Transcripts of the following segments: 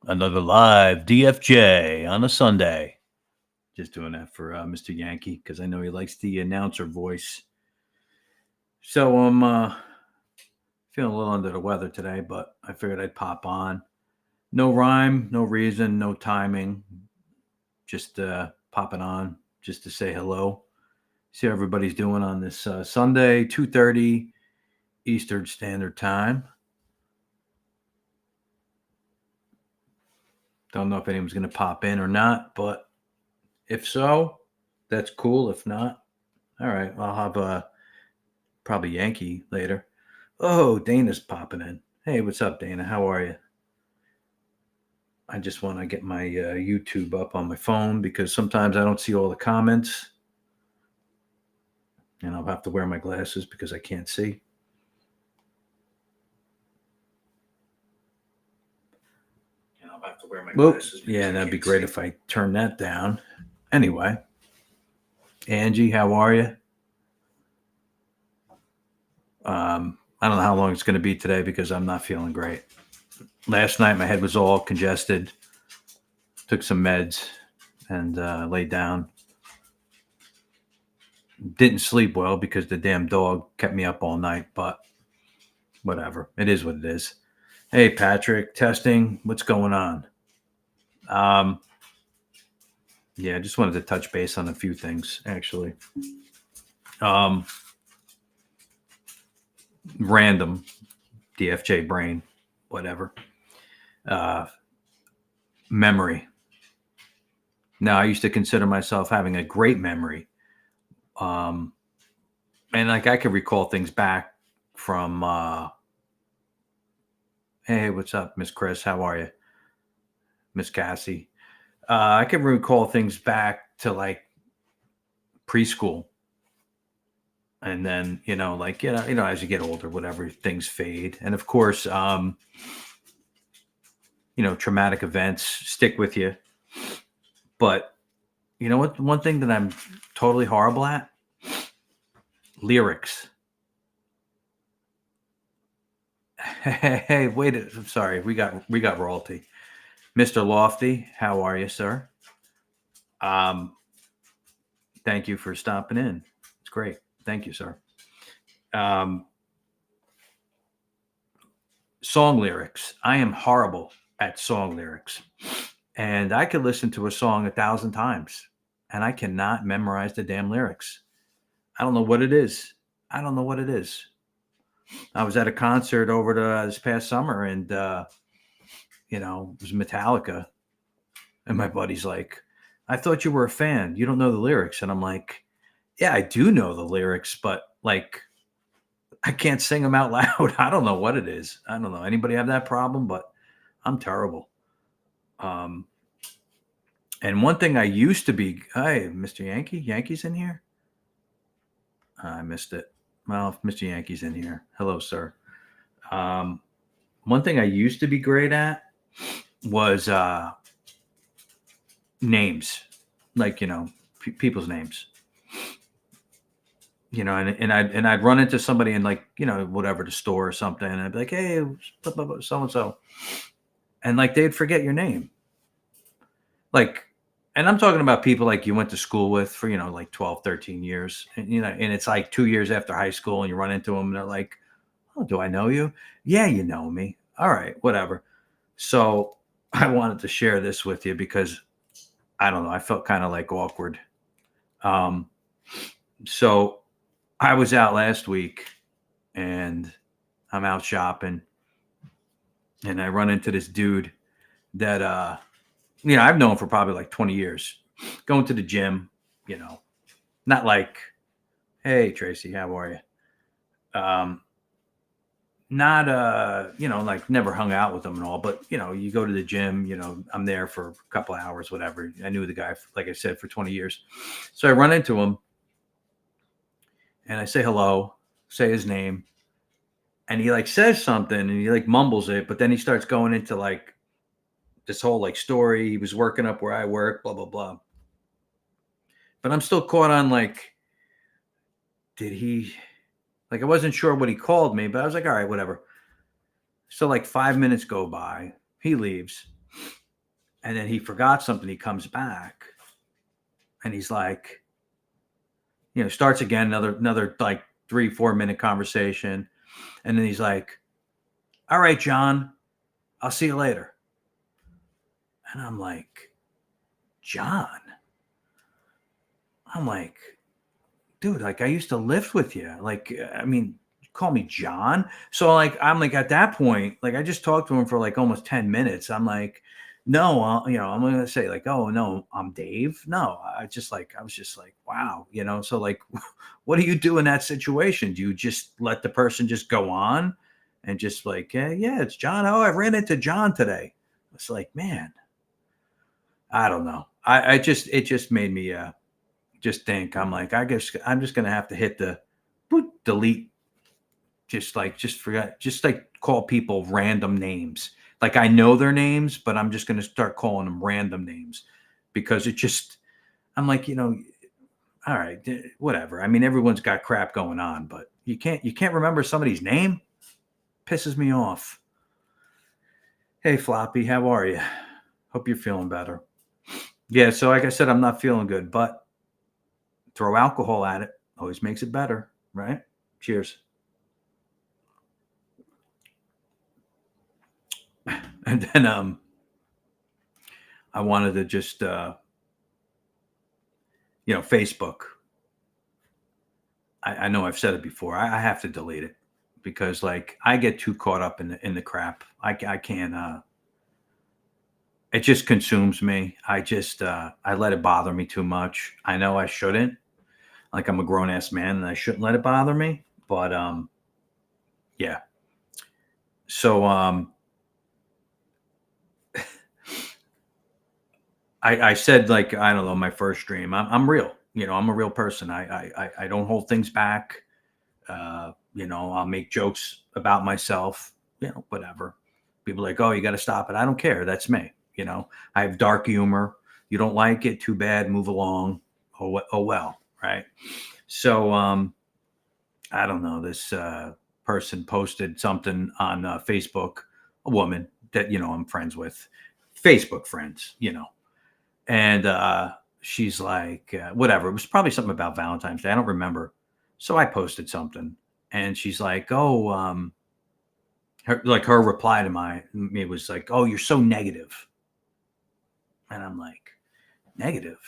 Another live DFJ on a Sunday. Just doing that for Mr. Yankee because I know he likes the announcer voice. So I'm feeling a little under the weather today, but I figured I'd pop on. No rhyme, no reason, no timing. Just popping on just to say hello. See how everybody's doing on this Sunday, 2:30 Eastern Standard Time. Don't know if anyone's going to pop in or not, but if so, that's cool. If not, all right, I'll have probably Yankee later. Oh, Dana's popping in. Hey, what's up, Dana? How are you? I just want to get my YouTube up on my phone because sometimes I don't see all the comments. And I'll have to wear my glasses because I can't see. Yeah, that'd be great if I turn that down. Anyway, Angie, how are you? I don't know how long it's going to be today because I'm not feeling great. Last night, my head was all congested. Took some meds and laid down. Didn't sleep well because the damn dog kept me up all night, but whatever. It is what it is. Hey, Patrick, testing. What's going on? Yeah, I just wanted to touch base on a few things, actually. Random DFJ brain, whatever. Memory. Now, I used to consider myself having a great memory. And like I could recall things back from, hey, what's up, Miss Chris? How are you? Miss Cassie. I can recall things back to like preschool. And then, as you get older, whatever, things fade. And of course, traumatic events stick with you. But you know what? One thing that I'm totally horrible at? Lyrics. Hey, wait! I'm sorry. We got royalty. Mr. Lofty, how are you, sir? Thank you for stopping in. It's great. Thank you, sir. Song lyrics. I am horrible at song lyrics. And I could listen to a song 1,000 times and I cannot memorize the damn lyrics. I don't know what it is. I was at a concert over this past summer and, it was Metallica. And my buddy's like, I thought you were a fan. You don't know the lyrics. And I'm like, yeah, I do know the lyrics, but like, I can't sing them out loud. I don't know what it is. I don't know. Anybody have that problem? But I'm terrible. And one thing I used to be, hey, Mr. Yankee, Yankee's in here? I missed it. Well, Mr. Yankee's in here. Hello, sir. One thing I used to be great at was names, like, people's names. And I'd run into somebody in like, whatever, the store or something. And I'd be like, hey, so-and-so. And like, they'd forget your name. Like, and I'm talking about people like you went to school with for, like 12, 13 years. And, and it's like 2 years after high school and you run into them and they're like, oh, do I know you? Yeah, you know me. All right, whatever. So I wanted to share this with you because I don't know. I felt kind of like awkward. So I was out last week and I'm out shopping and I run into this dude that, I've known for probably like 20 years, going to the gym, not like, hey, Tracy, how are you? Not, like never hung out with them and all, but, you go to the gym, I'm there for a couple of hours, whatever. I knew the guy, like I said, for 20 years. So I run into him and I say hello, say his name. And he like says something and he like mumbles it, but then he starts going into like this whole like story. He was working up where I work, blah, blah, blah. But I'm still caught on like, did he, like, I wasn't sure what he called me, but I was like, all right, whatever. So like 5 minutes go by, he leaves. And then he forgot something. He comes back and he's like, starts again, another like 3-4 minute conversation. And then he's like, all right, John, I'll see you later. And I'm like, John? I'm like, dude, like I used to live with you. Like, I mean, call me John. So like, I'm like at that point, like I just talked to him for like almost 10 minutes. I'm like, no, I'm going to say like, oh no, I'm Dave. No, I was just like, wow, so like, what do you do in that situation? Do you just let the person just go on and just like, yeah, it's John. Oh, I ran into John today. It's like, man, I don't know. It just made me, just think. I'm like, I guess I'm just gonna have to hit the delete. Just forget. Just like call people random names. Like I know their names, but I'm just gonna start calling them random names because it just. I'm like, all right, whatever. I mean, everyone's got crap going on, but you can't remember somebody's name. Pisses me off. Hey, Floppy, how are you? Hope you're feeling better. Yeah, so like I said, I'm not feeling good, but throw alcohol at it always makes it better, right? Cheers. And then I wanted to just Facebook. I know I've said it before. I have to delete it because like I get too caught up in the crap. I can't. It just consumes me. I let it bother me too much. I know I shouldn't. Like I'm a grown ass man and I shouldn't let it bother me. But yeah. So I said like I don't know my first dream. I'm real. I'm a real person. I don't hold things back. I'll make jokes about myself. Whatever. People are like, oh, you got to stop it. I don't care. That's me. I have dark humor. You don't like it? Too bad. Move along. Oh well. Right. So I don't know. This person posted something on Facebook. A woman that I'm friends with. Facebook friends. And she's like, whatever. It was probably something about Valentine's Day. I don't remember. So I posted something, and she's like, "Oh, her reply to me was like, oh, you're so negative," and I'm like, negative,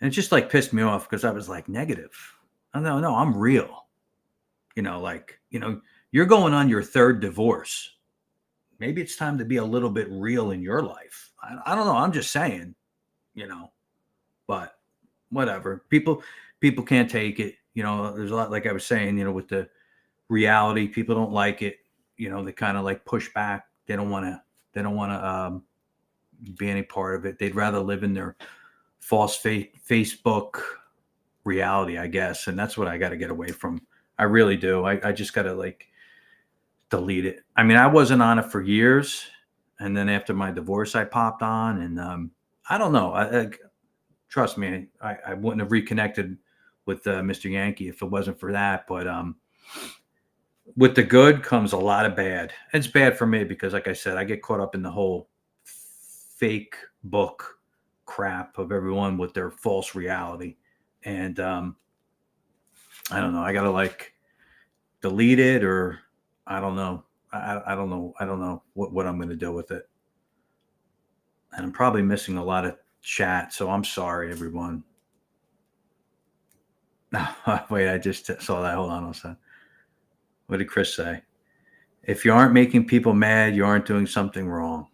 and it just like pissed me off because I was like, negative. Oh, no, I'm real. Like you're going on your third divorce. Maybe it's time to be a little bit real in your life. I don't know. I'm just saying, but whatever. People can't take it. There's a lot, like I was saying, with the reality, people don't like it. They kind of like push back. They don't want to be any part of it. They'd rather live in their false Facebook reality, I guess. And that's what I got to get away from. I really do. I just got to like delete it. I mean, I wasn't on it for years. And then after my divorce, I popped on and I don't know. Trust me, I wouldn't have reconnected with Mr. Yankee if it wasn't for that. But with the good comes a lot of bad. It's bad for me because, like I said, I get caught up in the whole fake book crap of everyone with their false reality. And I don't know. I got to like delete it or I don't know. I don't know. I don't know what I'm going to do with it. And I'm probably missing a lot of chat. So I'm sorry, everyone. Wait, I just saw that. Hold on a second. What did Chris say? If you aren't making people mad, you aren't doing something wrong.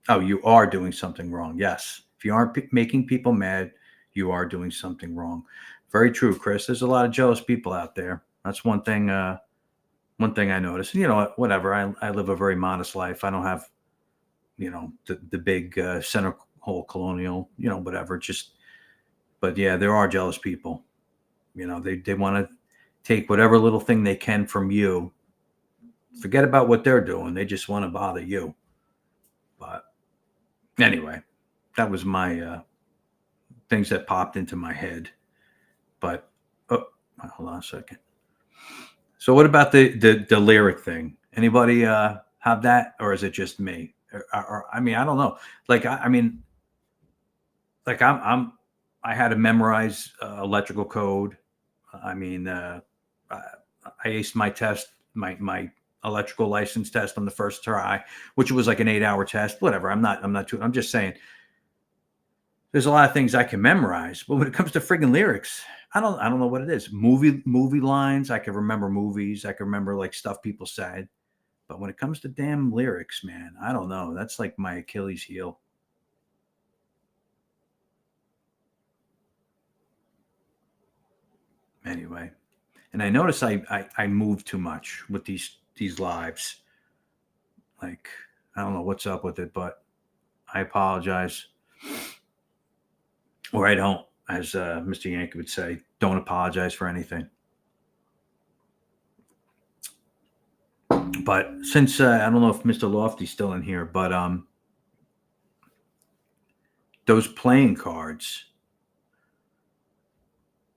Oh, you are doing something wrong. Yes. If you aren't making people mad, you are doing something wrong. Very true, Chris. There's a lot of jealous people out there. That's one thing. One thing I noticed. And whatever. I live a very modest life. I don't have, the big center hole colonial. Whatever. But yeah, there are jealous people. They want to take whatever little thing they can from you. Forget about what they're doing. They just want to bother you. But anyway, that was my things that popped into my head. But hold on a second. So what about the lyric thing? Anybody have that, or is it just me? I mean, I don't know. Like, I mean, like I had to memorize electrical code. I mean, I, I aced my test, my electrical license test on the first try, which was like an 8 hour test. Whatever. I'm just saying. There's a lot of things I can memorize, but when it comes to friggin' lyrics, I don't know what it is. Movie lines, I can remember movies. I can remember like stuff people said. But when it comes to damn lyrics, man, I don't know. That's like my Achilles heel. Anyway, and I notice I move too much with these lives. Like, I don't know what's up with it, but I apologize, or I don't, as Mr. Yankee would say, don't apologize for anything. But since I don't know if Mr. Lofty's still in here, but those playing cards,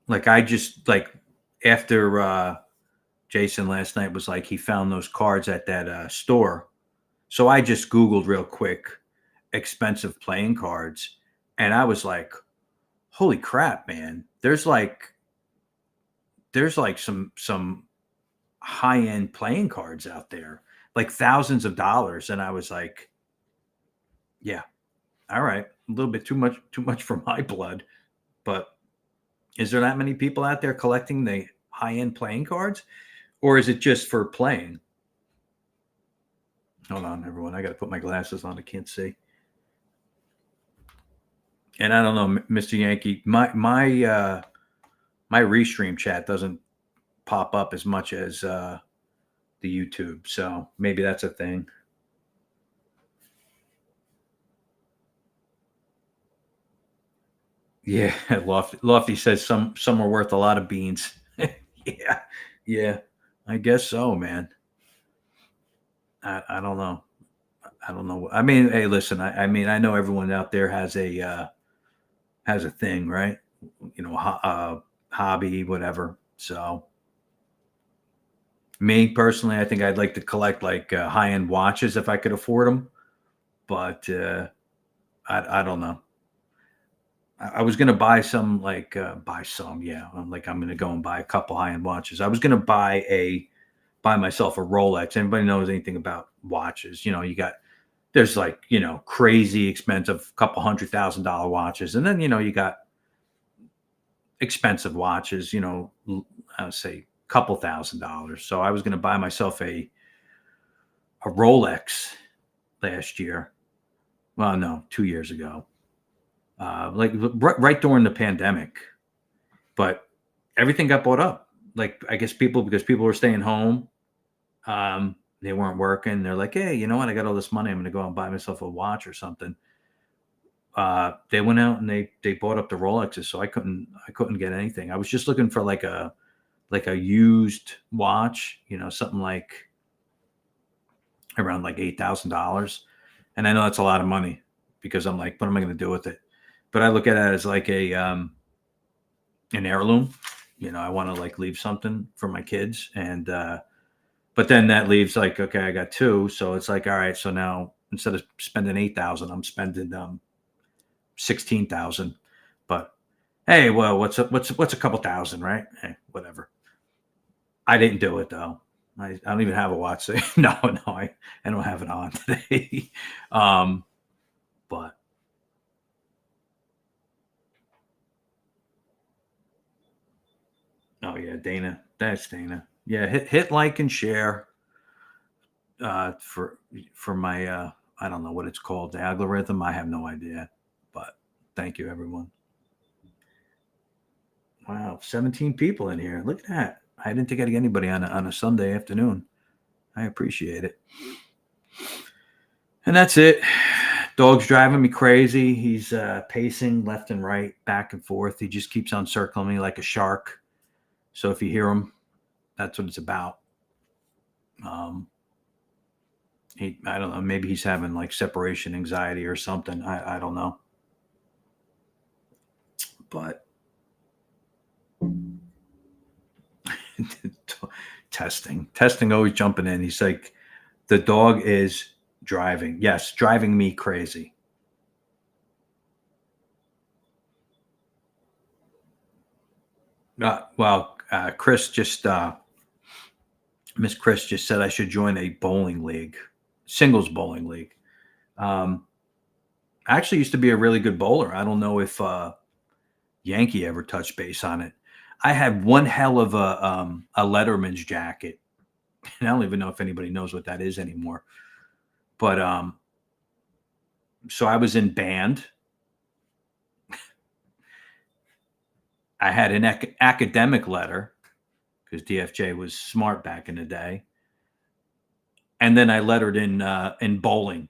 like I just like after Jason last night was like he found those cards at that store. So I just Googled real quick expensive playing cards, and I was like, holy crap, man. There's like some high end playing cards out there, like thousands of dollars. And I was like, yeah, all right, a little bit too much for my blood. But is there that many people out there collecting the high end playing cards? Or is it just for playing? Hold on, everyone. I got to put my glasses on. I can't see. And I don't know, Mr. Yankee, my restream chat doesn't pop up as much as the YouTube. So maybe that's a thing. Yeah, Lofty says some are worth a lot of beans. Yeah, yeah, I guess so, man. I don't know. I don't know. I mean, hey, listen. I mean, I know everyone out there has a thing, right? You know, hobby, whatever. So, me personally, I think I'd like to collect like high end watches if I could afford them. But I don't know. I was gonna buy some, like buy some, yeah. I'm gonna go and buy a couple high end watches. I was gonna buy myself a Rolex. Anybody knows anything about watches? You know, there's like crazy expensive, couple $100,000 watches, and then you got expensive watches. I would say couple $1,000s. So I was going to buy myself a Rolex last year. Well, no, 2 years ago, like right during the pandemic. But everything got bought up. Like I guess because people were staying home, they weren't working. They're like, hey, you know what? I got all this money. I'm going to go and buy myself a watch or something. They went out and they bought up the Rolexes, so I couldn't get anything. I was just looking for like a used watch, something like around like $8,000. And I know that's a lot of money because I'm like, what am I going to do with it? But I look at it as like an heirloom. I want to like leave something for my kids. And but then that leaves like, okay, I got two. So it's like, all right, so now instead of spending 8,000, I'm spending 16,000. But hey, well, what's a couple thousand, right? Hey, whatever. I didn't do it though. I don't even have a watch. No, I don't have it on today. But oh yeah, Dana. That's Dana. Yeah, hit like and share for my I don't know what it's called, the algorithm. I have no idea. But thank you everyone. Wow, 17 people in here. Look at that. I didn't think I'd get anybody on a Sunday afternoon. I appreciate it. And that's it. Dog's driving me crazy. He's pacing left and right, back and forth. He just keeps on circling me like a shark. So if you hear him, that's what it's about. Um, I don't know. Maybe he's having like separation anxiety or something. I don't know. But testing always jumping in. He's like, the dog is Driving. Yes, driving me crazy. Chris just Miss Chris just said I should join a bowling league, singles bowling league. Um, I actually used to be a really good bowler. I don't know if Yankee ever touched base on it. I had one hell of a Letterman's jacket, and I don't even know if anybody knows what that is anymore. But so I was in band. I had an academic letter because DFJ was smart back in the day, and then I lettered in bowling.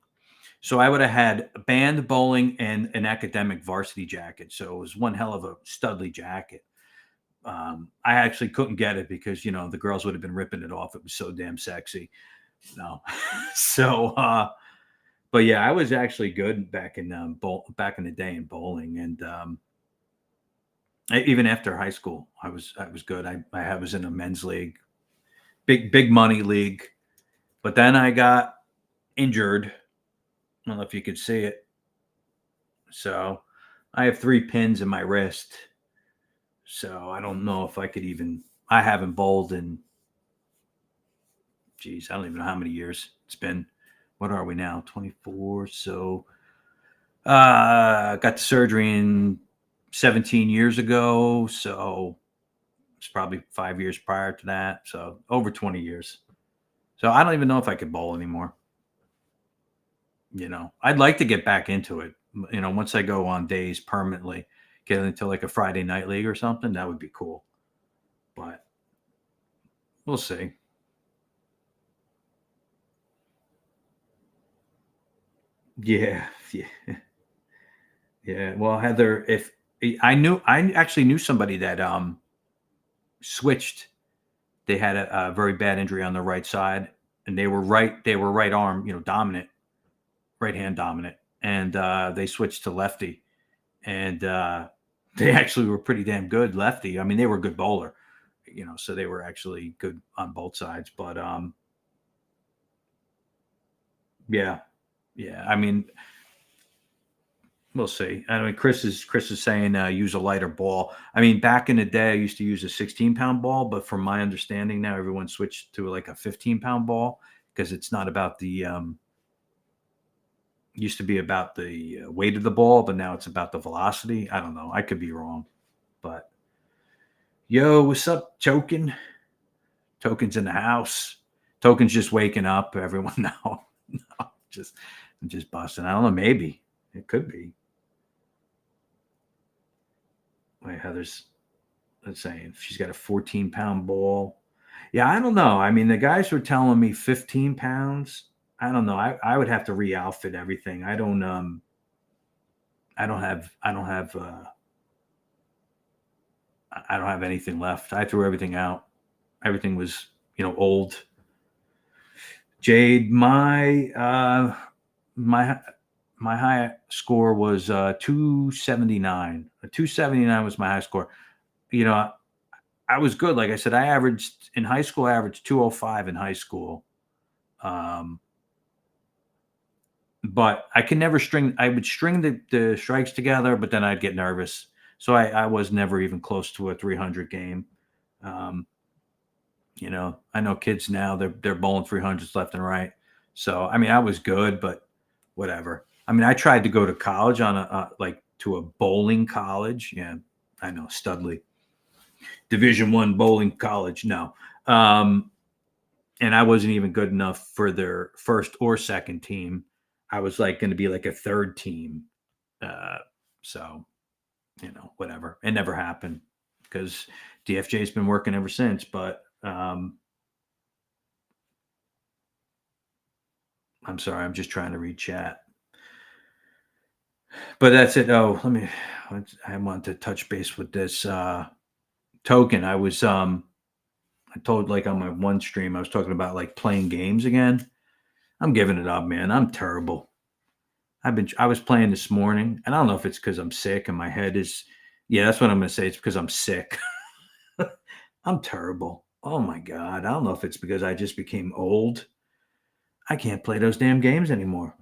So I would have had band, bowling, and an academic varsity jacket. So it was one hell of a studly jacket. I actually couldn't get it because the girls would have been ripping it off. It was so damn sexy. No, so but yeah, I was actually good back in the day in bowling, and even after high school, I was good. I was in a men's league, big money league, but then I got injured. I don't know if you could see it. So I have 3 pins in my wrist. So I don't know if I could even. I haven't bowled in. Geez, I don't even know how many years it's been. What are we now? 24. So got the surgery in 17 years ago. So it's probably 5 years prior to that. So over 20 years. So I don't even know if I could bowl anymore. I'd like to get back into it. Once I go on days permanently, get into like a Friday night league or something, that would be cool. But we'll see. Yeah, yeah, yeah. Well, Heather, if I actually knew somebody that switched. They had a very bad injury on the right side, and they were right. They were right arm, dominant, right hand dominant, and they switched to lefty, and they actually were pretty damn good lefty. I mean, they were a good bowler, so they were actually good on both sides. But yeah, yeah. I mean, we'll see. I mean, Chris is saying use a lighter ball. I mean, back in the day, I used to use a 16-pound ball, but from my understanding now, everyone switched to like a 15-pound ball because it's not about the used to be about the weight of the ball, but now it's about the velocity. I don't know. I could be wrong, but yo, what's up, Token? Token's in the house. Token's just waking up. Everyone, no, no, just I'm just busting. I don't know. Maybe it could be. Wait, Heather's let's say she's got a 14-pound ball. Yeah, I don't know. I mean, the guys were telling me 15 pounds. I don't know. I would have to re-outfit everything. I don't have anything left. I threw everything out. Everything was, old. Jade, my my high score was 279. A 279 was my high score. You know, I was good. Like I said, I averaged in high school, I averaged 205 in high school. Um, but I can never string, I would string the strikes together, but then I'd get nervous. So I was never even close to a 300 game. Um, I know kids now, they're bowling 300s left and right. So, I mean, I was good, but whatever. I mean, I tried to go to college on like to a bowling college. Yeah, I know, Studley. Division 1 bowling college. No. Um, and I wasn't even good enough for their first or second team. I was like going to be like a third team. Uh, so, whatever. It never happened because DFJ's been working ever since. But I'm sorry, I'm just trying to read chat. But that's it. Oh, I want to touch base with this token. I told like on my one stream, I was talking about like playing games again. I'm giving it up, man. I'm terrible. I was playing this morning, and I don't know if it's because I'm sick and my head is. Yeah, that's what I'm gonna say. It's because I'm sick. I'm terrible. Oh my god. I don't know if it's because I just became old. I can't play those damn games anymore.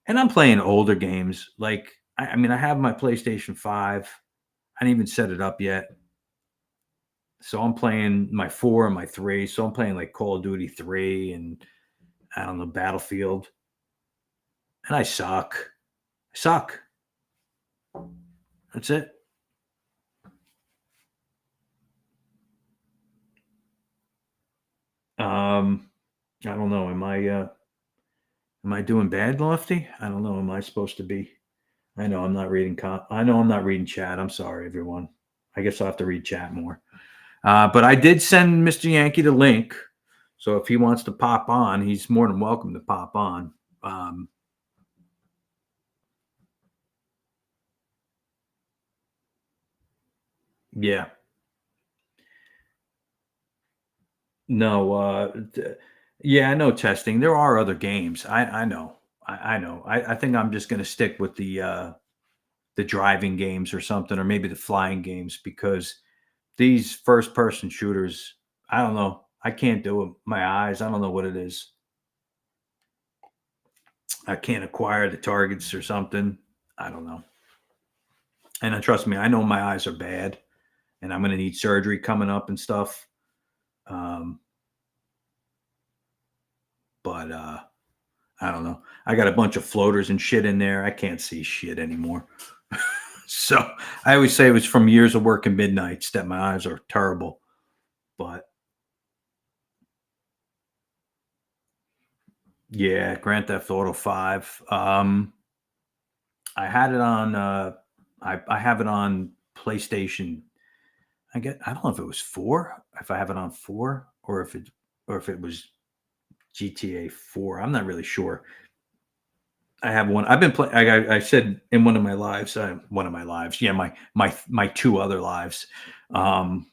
And I'm playing older games. Like, I mean, I have my PlayStation 5. I didn't even set it up yet. So I'm playing my 4 and my 3. So I'm playing like Call of Duty 3 and I don't know, Battlefield. And I suck. I suck. That's it. Um, I don't know. Am I doing bad, Lofty? I don't know. Am I supposed to be? I know I'm not reading. I know I'm not reading chat. I'm sorry, everyone. I guess I'll have to read chat more. But I did send Mr. Yankee the link, so if he wants to pop on, he's more than welcome to pop on. Um, yeah, no, yeah, I know testing. There are other games. I know. I know. I think I'm just going to stick with the driving games or something, or maybe the flying games because these first person shooters, I don't know. I can't do it. My eyes, I don't know what it is. I can't acquire the targets or something. I don't know. And trust me, I know my eyes are bad, and I'm going to need surgery coming up and stuff. Um, but I don't know. I got a bunch of floaters and shit in there. I can't see shit anymore. So I always say it was from years of working midnights that my eyes are terrible. But yeah, Grand Theft Auto 5. I had it on. I have it on PlayStation. I don't know if it was 4. If I have it on 4, or if it was GTA 4. I'm not really sure. I have one. I've been playing. I said in one of my lives. Yeah, my two other lives. Um,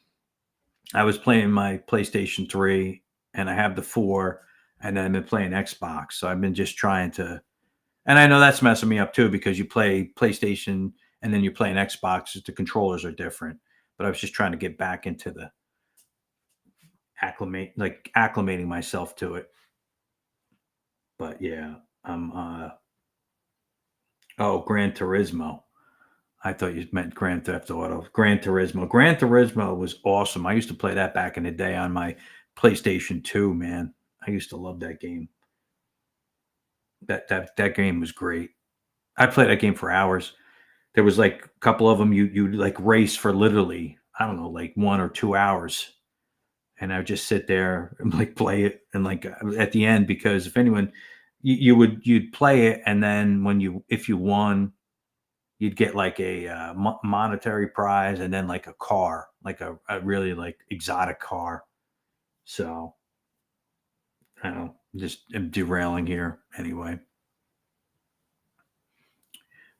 I was playing my PlayStation 3, and I have the 4, and then I've been playing Xbox. So I've been just trying to. And I know that's messing me up too because you play PlayStation and then you're playing Xbox. The controllers are different. But I was just trying to get back into the acclimating myself to it. But yeah, oh, Gran Turismo. I thought you meant Grand Theft Auto. Gran Turismo. Gran Turismo was awesome. I used to play that back in the day on my PlayStation 2, man. I used to love that game. That game was great. I played that game for hours. There was like a couple of them you like race for literally, I don't know, like 1 or 2 hours. And I would just sit there and like play it and like at the end because if anyone you'd play it and then when you if you won you'd get like a monetary prize and then like a car, like a really like exotic car. So I don't know, just am derailing here anyway.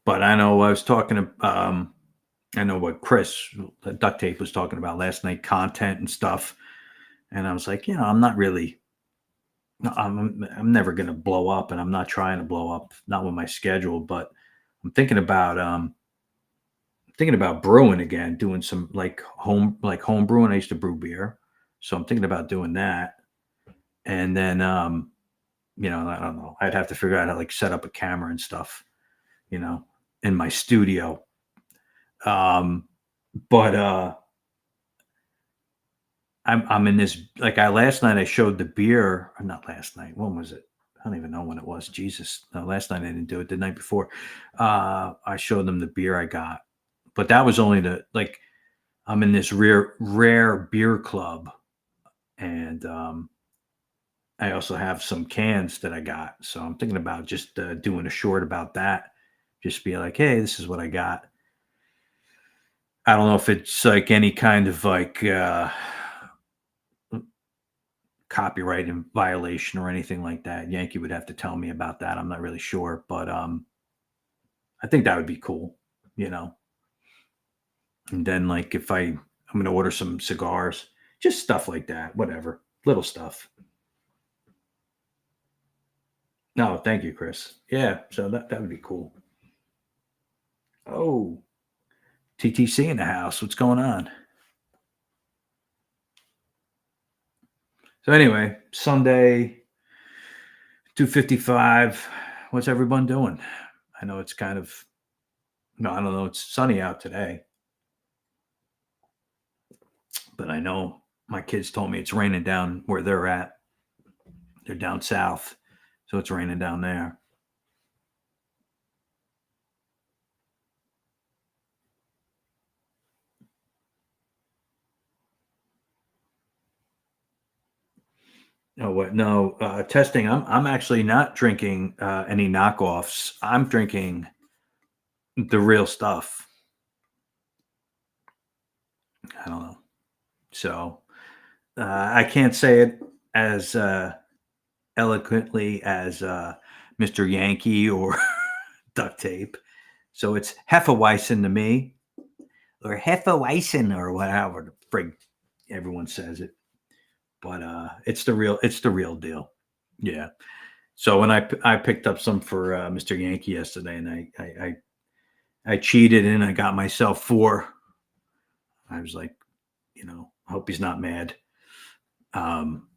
But I know I was talking to, I know what Chris, the duct tape was talking about last night, content and stuff. And I was like, I'm not really, no, I'm never going to blow up and I'm not trying to blow up, not with my schedule, but I'm thinking about brewing again, doing some like home brewing. I used to brew beer, so I'm thinking about doing that. And then I don't know. I'd have to figure out how to like set up a camera and stuff, you know, in my studio. But I'm in this like I last night I showed the beer, or not last night. When was it? I don't even know when it was. Jesus, no, last night I didn't do it. The night before, I showed them the beer I got, but that was only the like I'm in this rare beer club, and I also have some cans that I got. So I'm thinking about just doing a short about that. Just be like, hey, this is what I got. I don't know if it's like any kind of like copyright in violation or anything like that. Yankee would have to tell me about that. I'm not really sure, but I think that would be cool, you know. And then like if I'm gonna order some cigars, just stuff like that, whatever, little stuff. No, thank you, Chris. Yeah, so that would be cool. Oh, TTC in the house. What's going on? So anyway, Sunday, 2:55. What's everyone doing? I know it's kind of no, I don't know. It's sunny out today, but I know my kids told me it's raining down where they're at. They're down south, so it's raining down there. No, what? No, testing. I'm actually not drinking any knockoffs. I'm drinking the real stuff. I don't know. So I can't say it as eloquently as Mr. Yankee or duct tape. So it's Hefeweizen to me, or Hefeweizen, or whatever the frig everyone says it. But it's the real deal. Yeah. So when I picked up some for Mr. Yankee yesterday, and I cheated and I got myself four. I was like, I hope he's not mad. Um,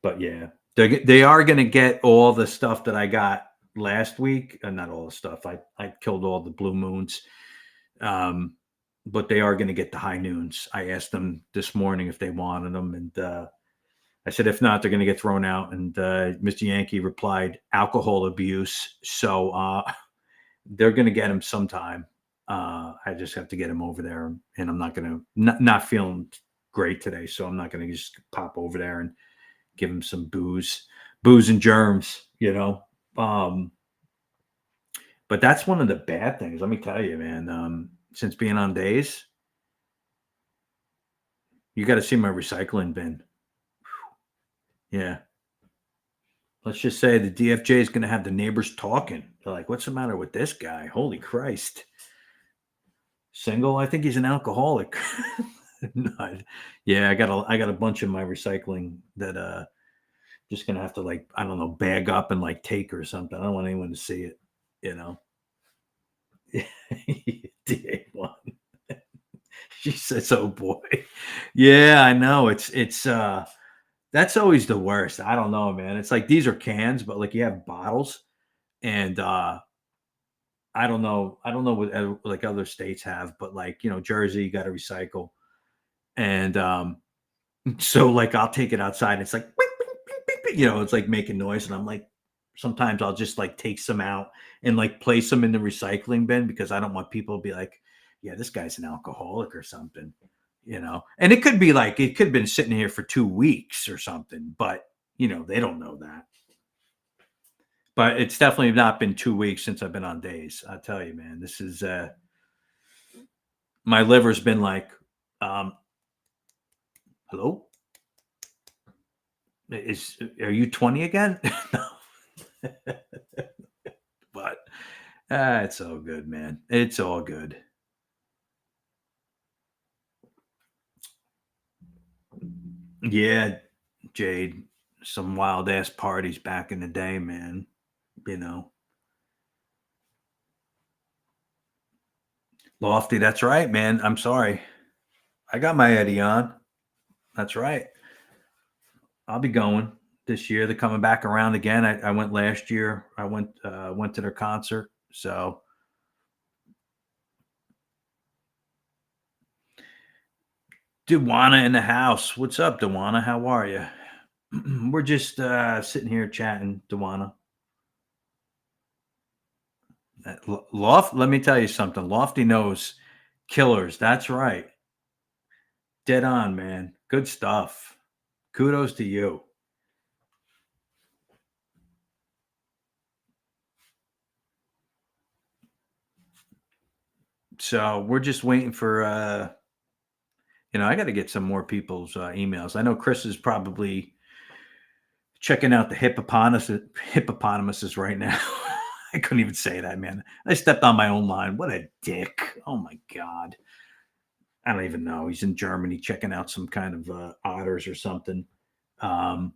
but yeah, they are going to get all the stuff that I got last week. Not all the stuff. I killed all the blue moons. Um, but they are going to get the high noons. I asked them this morning if they wanted them, and I said if not, they're going to get thrown out. And Mr. Yankee replied, "Alcohol abuse." So they're going to get him sometime. I just have to get him over there, and I'm not going to not feeling great today, so I'm not going to just pop over there and give him some booze and germs, But that's one of the bad things. Let me tell you, man. Since being on days, you got to see my recycling bin. Yeah. Let's just say the DFJ is going to have the neighbors talking. They're like, "What's the matter with this guy? Holy Christ!" Single? I think he's an alcoholic. No, yeah, I got a bunch of my recycling that just gonna have to, like, I don't know, bag up and like take or something. I don't want anyone to see it, you know. DA1. She says, "Oh boy." Yeah, I know. It's that's always the worst. I don't know, man. It's like these are cans, but like you have bottles, and I don't know what like other states have, but like, Jersey, you got to recycle. And so like I'll take it outside. It's like "Beep, beep, beep, beep, beep," it's like making noise, and I'm like, sometimes I'll just like take some out and like place them in the recycling bin because I don't want people to be like, "Yeah, this guy's an alcoholic or something," And it could be like it could have been sitting here for 2 weeks or something, but they don't know that. But it's definitely not been 2 weeks since I've been on days. I tell you, man, this is my liver's been like, um, "Hello, are you 20 again?" No. But it's all good, man. It's all good. Yeah, Jade, some wild ass parties back in the day, man. You know, Lofty. That's right, man. I'm sorry. I got my Eddie on. That's right. I'll be going this year. They're coming back around again. I went last year. I went to their concert. So Dewana in the house. What's up, Dewana? How are you? We're just sitting here chatting, Dewana. Let me tell you something. Lofty knows killers. That's right. Dead on, man. Good stuff. Kudos to you. So we're just waiting for I got to get some more people's emails. I know Chris is probably checking out the hippopotamuses right now. I couldn't even say that, man. I stepped on my own line. What a dick. Oh my god. I don't even know. He's in Germany checking out some kind of otters or something. Um,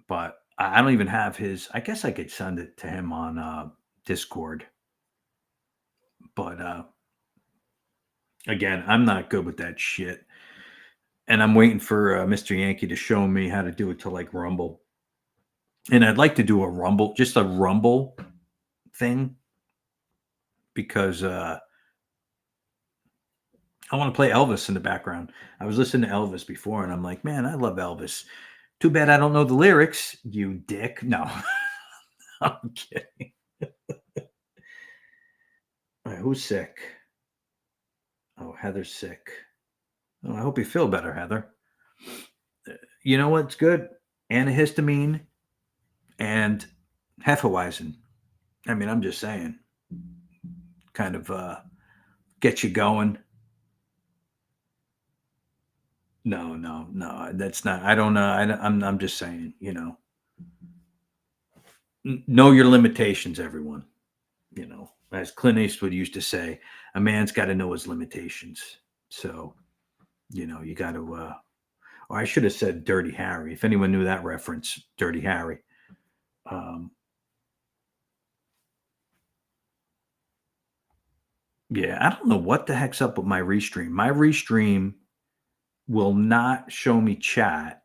but I don't even have his. I guess I could send it to him on Discord. But again, I'm not good with that shit. And I'm waiting for Mr. Yankee to show me how to do it to like Rumble. And I'd like to do a rumble, just a rumble thing, because I want to play Elvis in the background. I was listening to Elvis before, and I'm like, man, I love Elvis. Too bad I don't know the lyrics, you dick. No, I'm kidding. All right, who's sick? Oh, Heather's sick. Oh, I hope you feel better, Heather. You know what's good? Antihistamine and Hefeweizen. I mean, I'm just saying, kind of get you going. No, no, no. That's not. I don't know. I'm just saying. Know your limitations, everyone. As Clint Eastwood used to say, a man's got to know his limitations. So, you got to. Or I should have said Dirty Harry. If anyone knew that reference, Dirty Harry. Um, yeah, I don't know what the heck's up with my restream. My restream will not show me chat,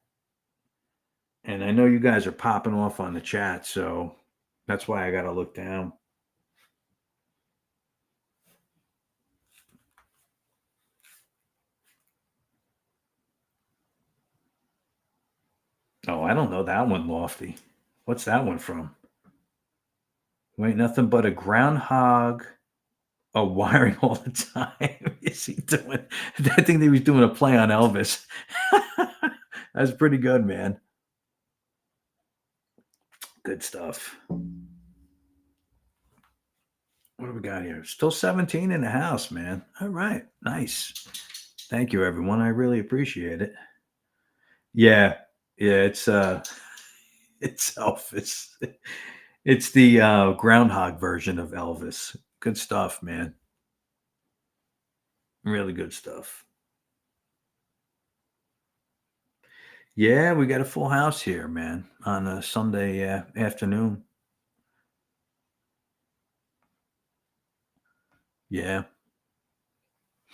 and I know you guys are popping off on the chat, so that's why I got to look down. Oh, I don't know that one, Lofty. What's that one from? Ain't nothing but a groundhog wiring all the time. Is he doing? I think he was doing a play on Elvis. That's pretty good, man. Good stuff. What do we got here? Still 17 in the house, man. All right. Nice. Thank you, everyone. I really appreciate it. Yeah. Yeah. It's Elvis. It's the groundhog version of Elvis. Good stuff, man. Really good stuff. Yeah, we got a full house here, man, on a Sunday afternoon. Yeah.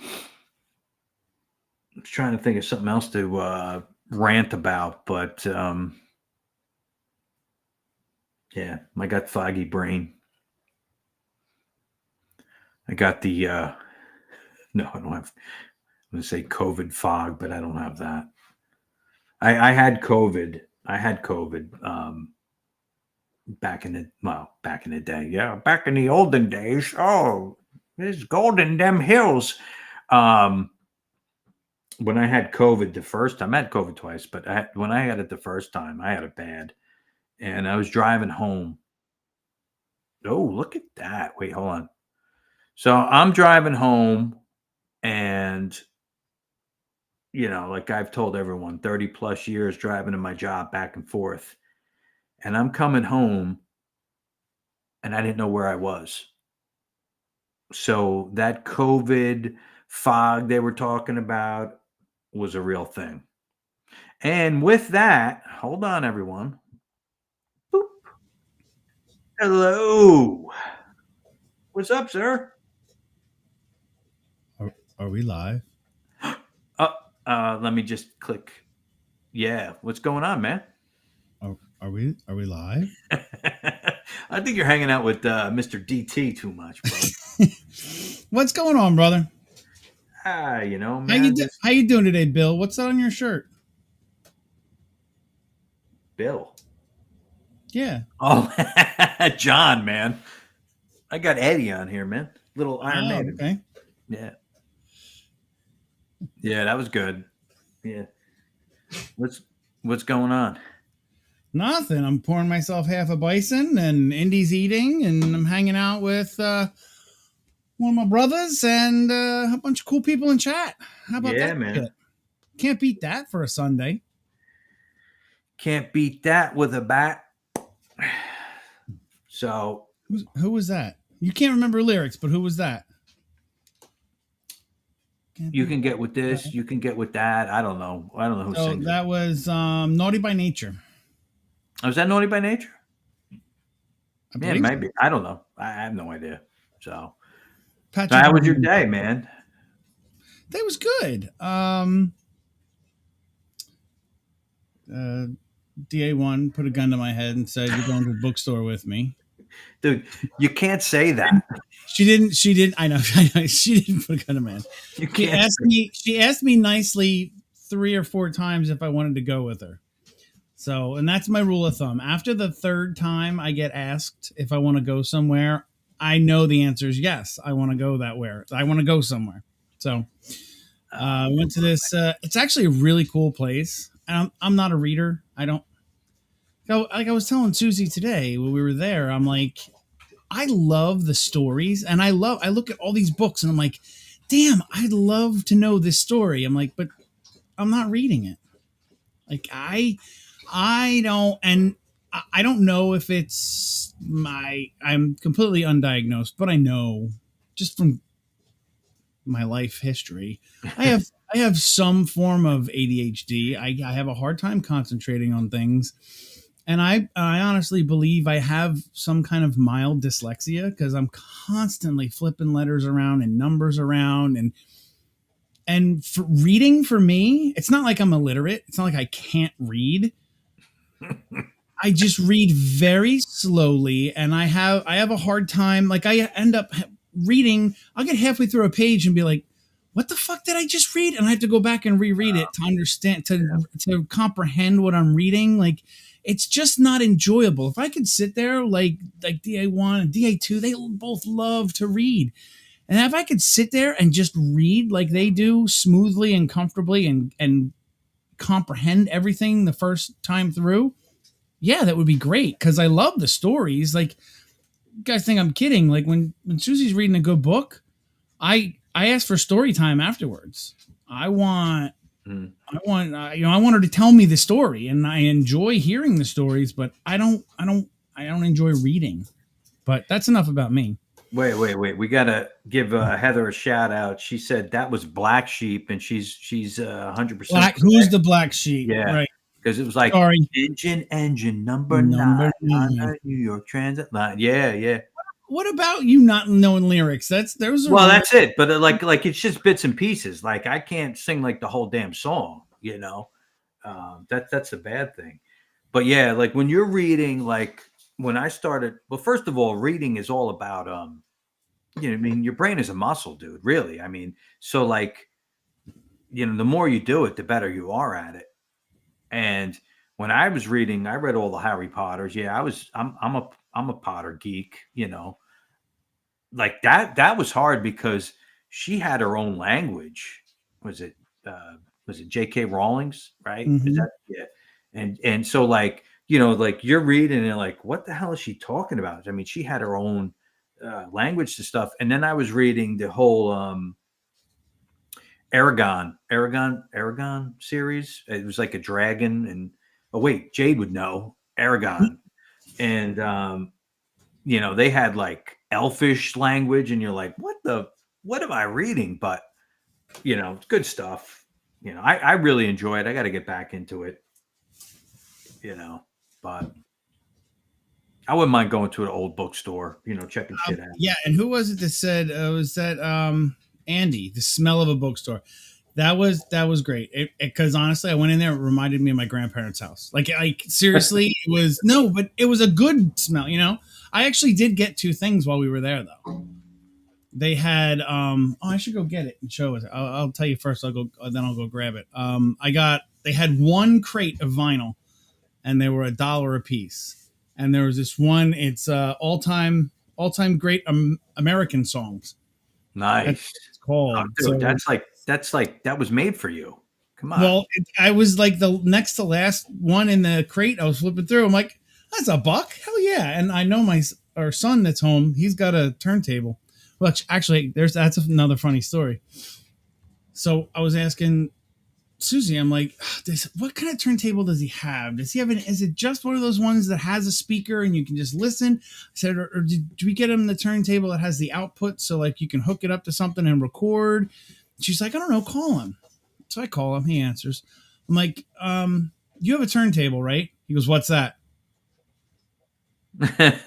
I was trying to think of something else to rant about, but yeah, I got foggy brain. I got the no, I don't have. I'm gonna say COVID fog, but I don't have that. I had COVID. I had COVID back in the day. Yeah, back in the olden days. Oh, there's gold in them hills. Um, when I had COVID the first time, I had COVID twice, but when I had it the first time, I had it bad, and I was driving home. Oh, look at that! Wait, hold on. So I'm driving home, and like I've told everyone, 30 plus years driving to my job back and forth, and I'm coming home, and I didn't know where I was. So that COVID fog they were talking about was a real thing. And with that, hold on, everyone. Boop. Hello. What's up, sir? Are we live? Uh, let me just click. Yeah. What's going on, man? Are we live? I think you're hanging out with Mr. DT too much, bro. What's going on, brother? Man, just How you doing today, Bill? What's that on your shirt? Bill. Yeah. Oh, John, man. I got Eddie on here, man. Little Iron Oh, Maiden. okay. Yeah. Yeah, that was good. Yeah. What's what's going on? Nothing. I'm pouring myself half a bison, and Indy's eating, and I'm hanging out with one of my brothers and a bunch of cool people in chat. How about Yeah, that man. shit? Can't beat that for a Sunday. Can't beat that with a bat. So Who was that? You can't remember lyrics, but who was that? Can't you beat can that. get with this, you can get with that. I don't know. I don't know who So sings it. that was Naughty by Nature. Oh, is that Naughty by Nature? I Yeah, believe so. maybe. I don't know. I have no idea. So Patrick how was your Williams. day, man? That was good. DA1 put a gun to my head and said, "You're going to the bookstore with me." Dude, you can't say that. She didn't. She didn't. I know. I know. She didn't put a gun to my head. You She can't asked say. me. She asked me nicely 3 or 4 times if I wanted to go with her. So, and that's my rule of thumb. After the third time I get asked if I want to go somewhere, I know the answer is yes. I want to go that where I want to go somewhere. So, went to this. It's actually a really cool place. I'm not a reader. I don't. Like I was telling Susie today when we were there, I'm like, I love the stories, and I look at all these books, and I'm like, damn, I'd love to know this story. I'm like, but I'm not reading it. Like I don't, and I don't know if it's I'm completely undiagnosed, but I know just from my life history, I have I have some form of ADHD. I have a hard time concentrating on things, and I honestly believe I have some kind of mild dyslexia because I'm constantly flipping letters around and numbers around, and for reading for me, it's not like I'm illiterate. It's not like I can't read. I just read very slowly, and I have a hard time. Like I end up reading, I'll get halfway through a page and be like, "What the fuck did I just read?" And I have to go back and reread it to understand, to comprehend what I'm reading. Like it's just not enjoyable. If I could sit there like DA1 and DA2, they both love to read. And if I could sit there and just read like they do smoothly and comfortably and comprehend everything the first time through, yeah, that would be great because I love the stories. Like, you guys think I'm kidding? Like when Susie's reading a good book, I ask for story time afterwards. I want Mm. I want her to tell me the story, and I enjoy hearing the stories, but I don't enjoy reading. But that's enough about me. Wait. We gotta give Heather a shout out. She said that was Black Sheep, and she's 100% Black, who's correct. the black sheep? Yeah, Right. because it was like Sorry. engine number Number 9 on 9. the New York Transit line. Yeah, yeah. What about you not knowing lyrics? Those are Well, real. that's it. But like it's just bits and pieces. Like I can't sing like the whole damn song. That's a bad thing. But yeah, like when you're reading, like when I started. Well, first of all, reading is all about I mean, your brain is a muscle, dude. Really, I mean, so like the more you do it, the better you are at it. And when I was reading, I read all the Harry Potters. Yeah, I'm a Potter geek. Like that was hard because she had her own language. Was it J.K. Rowling's, right? Is Mhm. that, yeah? And so like like you're reading and like what the hell is she talking about? I mean, she had her own language to stuff. And then I was reading the whole Aragon series. It was like a dragon, and oh wait, Jade would know Aragon, and they had like elfish language, and you're like, what am I reading? But good stuff. I really enjoy it. I got to get back into it. But I wouldn't mind going to an old bookstore, checking shit out. Yeah, and who was it that said was that Andy? The smell of a bookstore. That was great. Because honestly, I went in there. It reminded me of my grandparents' house. Like seriously, it was no, but it was a good smell. I actually did get 2 things while we were there though. They had oh, I should go get it and show it. I'll tell you first. Then I'll go grab it. They had 1 crate of vinyl, and they were $1 a piece. And there was this one. It's all time great American songs. That's Nice. what it's Oh, called. dude, So, that's like that was made for you. Come on. well, I was like the next to last one in the crate. I was flipping through. I'm like, that's $1. Hell yeah! And I know our son that's home. He's got a turntable. Well, actually, that's another funny story. So I was asking Susie, I'm like, what kind of turntable does he have? Does he have is it just one of those ones that has a speaker and you can just listen? I said, or did we get him the turntable that has the output so like you can hook it up to something and record? She's like, I don't know, call him. So I call him, he answers. I'm like, you have a turntable, right? He goes, what's that? I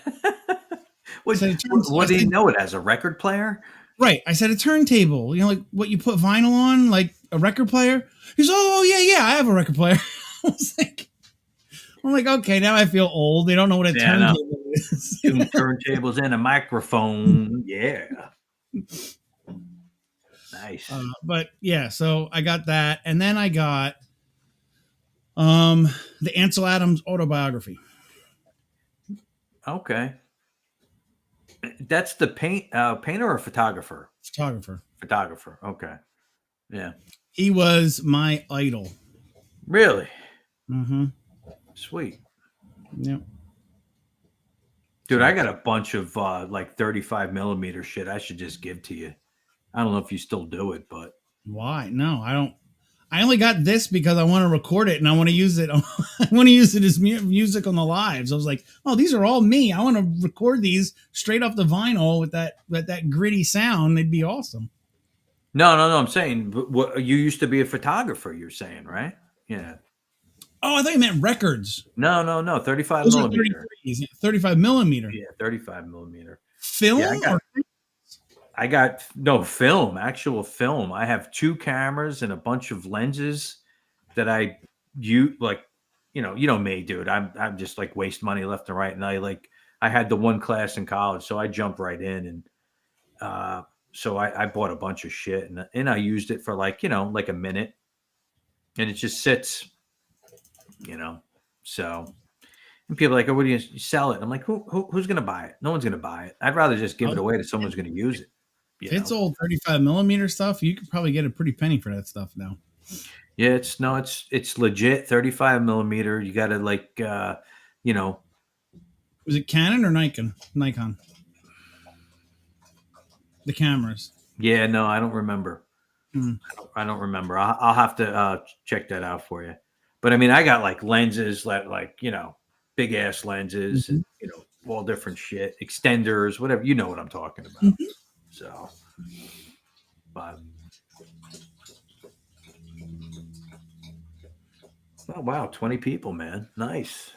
what, said, I what do you said, know it as? A record player? right. I said, a turntable, like what you put vinyl on, like a record player. He's, oh yeah, I have a record player. I was like, I'm like, okay, now I feel old. They don't know what a Yeah, I know. turntable is. 2 turntables and a microphone. Yeah. Nice. But yeah, so I got that, and then I got the Ansel Adams autobiography. Okay. That's the painter or photographer? Photographer. Photographer. Okay. Yeah. He was my idol. Really? Mm-hmm. Sweet. Yep. Dude, So, I got a bunch of like 35 millimeter shit I should just give to you. I don't know if you still do it, but why? No, I don't. I only got this because I want to record it and I want to use it. I want to use it as music on the lives. I was like, oh, these are all me. I want to record these straight off the vinyl with that gritty sound. It'd be awesome. no. I'm saying what you used to be a photographer. You're saying, right? Yeah. Oh, I thought you meant records. No. 35 Those are millimeter. 33s, 35 millimeter. Yeah, 35 millimeter. Yeah, Film or I got no film, actual film. I have 2 cameras and a bunch of lenses that I you like, you know me, dude. I'm just like waste money left and right. And I had the one class in college, so I jumped right in and so I bought a bunch of shit and I used it for like, like a minute and it just sits, you know. So and people are like, oh, what do you sell it? I'm like, who's gonna buy it? No one's gonna buy it. I'd rather just give it away to someone who's gonna use it. if it's old 35 millimeter stuff, you could probably get a pretty penny for that stuff now. Yeah, it's legit 35 millimeter. You gotta like Was it Canon or Nikon? Nikon. The cameras. yeah, no, I don't remember. Hmm. I don't remember. I'll have to check that out for you. But I mean, I got like lenses that like, big ass lenses and all different shit, extenders, whatever, you know what I'm talking about. Mm-hmm. So but oh wow, 20 people, man. Nice.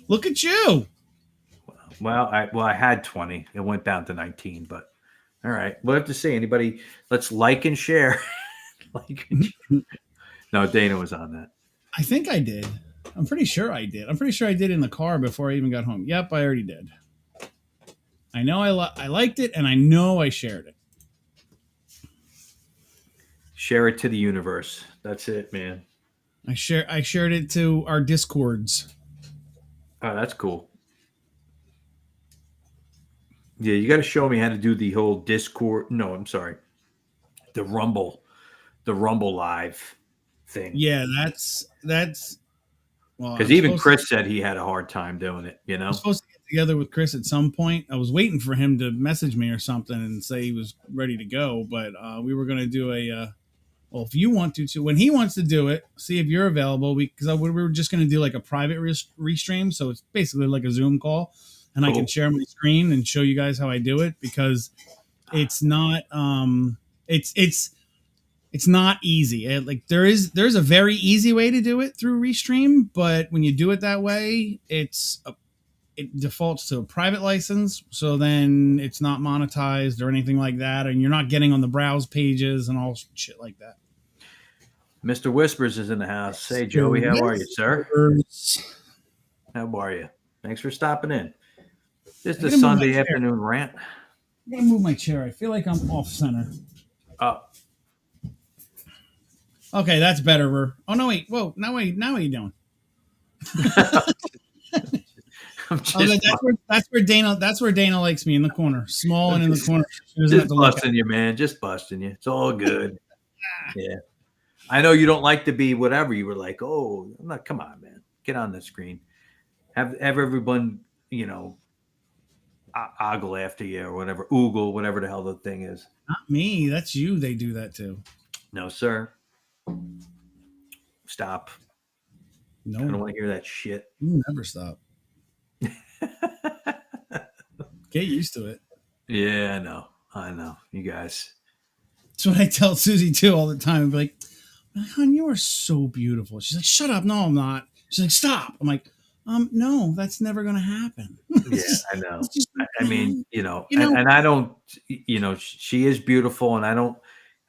Look at you. Well, I had 20. It went down to 19, but all right. We'll have to see. Anybody, let's like and share. like and share. No, Dana was on that. I think I did. I'm pretty sure I did. I'm pretty sure I did in the car before I even got home. Yep, I already did. I know I liked it, and I know I shared it. Share it to the universe. That's it, man. I shared it to our Discords. Oh, that's cool. Yeah, you got to show me how to do the whole Discord. No, I'm sorry. The Rumble Live thing. Yeah, that's well, Because even Chris said he had a hard time doing it. I was supposed to get together with Chris at some point. I was waiting for him to message me or something and say he was ready to go, but we were going to do a well, if you want to, when he wants to do it, see if you're available. Because we were just going to do like a private restream, so it's basically like a Zoom call, and cool. I can share my screen and show you guys how I do it because it's not it's not easy. Like there's a very easy way to do it through Restream, but when you do it that way, it defaults to a private license, so then it's not monetized or anything like that, and you're not getting on the browse pages and all shit like that. Mr. Whispers is in the house. Hey, Joey, how are you, sir? How are you? Thanks for stopping in. This is the Sunday afternoon rant. I'm gonna move my chair. I feel like I'm off center. Okay, that's better. Oh no, wait. Whoa, now what are you doing? That's where Dana likes me, in the corner, small and in the corner. Just busting you, man. Just busting you. It's all good. Yeah, I know you don't like to be whatever. You were like, oh, I'm not. Come on, man. Get on the screen. Have everyone, ogle after you or whatever, oogle, whatever the hell the thing is. Not me. That's you. They do that too. No, sir. Stop. No, I don't want to hear that shit. You never stop. Get used to it. Yeah, I know. You guys. That's what I tell Susie too all the time. I'm like, hon, you are so beautiful. She's like, shut up. No, I'm not. She's like, stop. I'm like, no, that's never going to happen. Yeah, I know. I mean, and I don't, she is beautiful, and I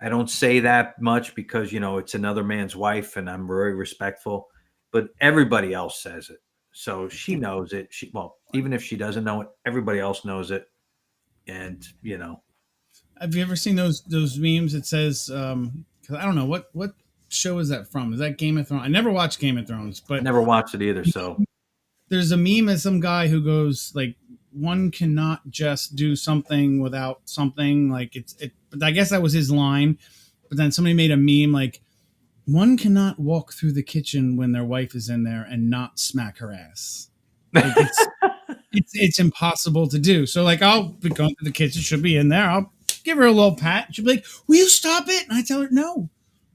don't say that much because, it's another man's wife and I'm very respectful. but everybody else says it. So she knows it. Even if she doesn't know it, everybody else knows it. And Have you ever seen those memes? It says, 'cause I don't know what show is that from. Is that Game of Thrones? I never watched Game of Thrones, I but never watched it either. So there's a meme of some guy who goes like, one cannot just do something without something. Like it. But I guess that was his line. But then somebody made a meme like, one cannot walk through the kitchen when their wife is in there and not smack her ass. Like it's impossible to do. So like I'll be going to the kitchen, she'll be in there. I'll give her a little pat. She'll be like, "Will you stop it?" And I tell her, "No,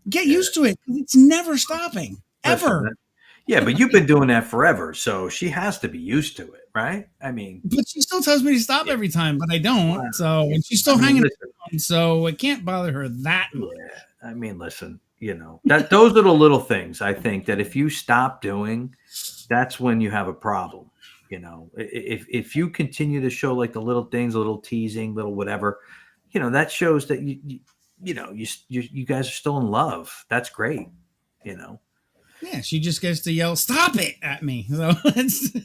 get used to it. It's never stopping listen, ever." yeah, but you've been doing that forever, so she has to be used to it, right? I mean, But she still tells me to stop every time, but I don't. So and she's I still mean, hanging listen, around, so it can't bother her that much. yeah, I mean, listen, that those are the little things I think that if you stop doing, that's when you have a problem. If you continue to show like the little things, little teasing, little whatever, that shows that you guys are still in love. That's great. You know, Yeah, she just gets to yell, "Stop it!" at me. So it's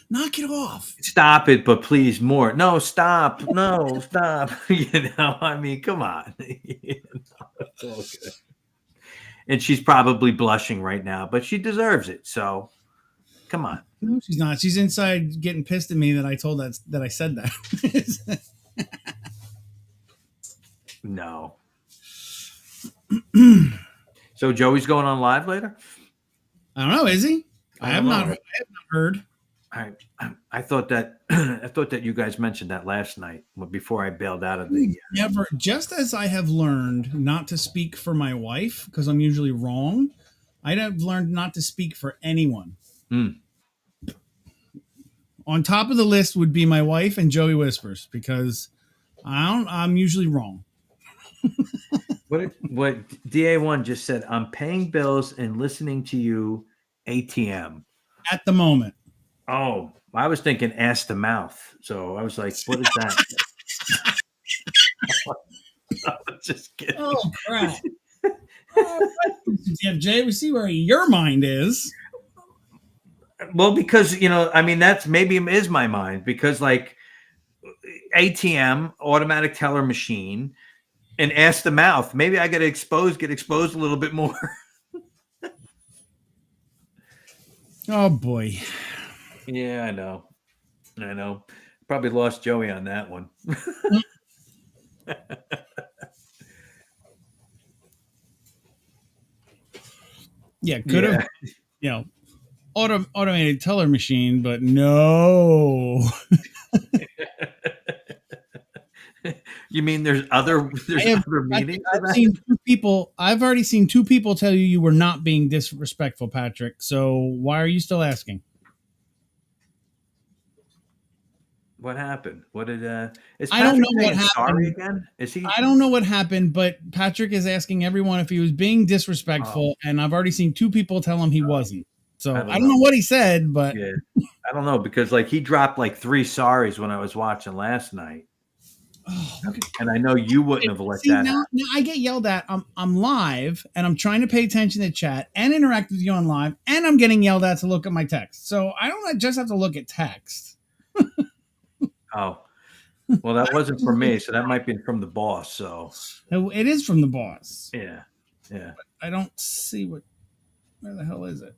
knock it off. stop it, but please more. No, stop. No, stop. I mean, come on. It's all good. And she's probably blushing right now, but she deserves it. So come on. No, she's not. She's inside getting pissed at me that I told that I said that. No. So Joey's going on live later? I don't know. Is he? I have don't not. know. I have not heard. I thought that I thought that you guys mentioned that last night before I bailed out of the. Never. Just as I have learned not to speak for my wife because I'm usually wrong, I have learned not to speak for anyone. Mm. On top of the list would be my wife and Joey Whispers because I'm usually wrong. What DA1 just said? I'm paying bills and listening to you. ATM. At the moment. Oh, I was thinking ass to mouth. So I was like, what is that? I was just kidding. Oh crap! Jay, we see where your mind is. Well, because I mean, that's maybe is my mind because like ATM, automatic teller machine, and ass to mouth. Maybe I got to get exposed a little bit more. Oh boy. Yeah, I know. Probably lost Joey on that one. Yeah, could have, automated teller machine, but no. You mean there's other meanings? I've already seen two people tell you were not being disrespectful, Patrick. So why are you still asking? What happened? What did is Patrick I don't know what saying sorry happened. again? Is he? I don't know what happened, but Patrick is asking everyone if he was being disrespectful, and I've already seen two people tell him he wasn't. So I don't know what he said, but yeah, I don't know because like he dropped like 3 sorries when I was watching last night. And I know you wouldn't have let that happen. Now I get yelled at. I'm live and I'm trying to pay attention to chat and interact with you on live, and I'm getting yelled at to look at my text. So I don't just have to look at text. Oh, well, that wasn't from me, so that might be from the boss. So it is from the boss. Yeah. But I don't see where the hell is it?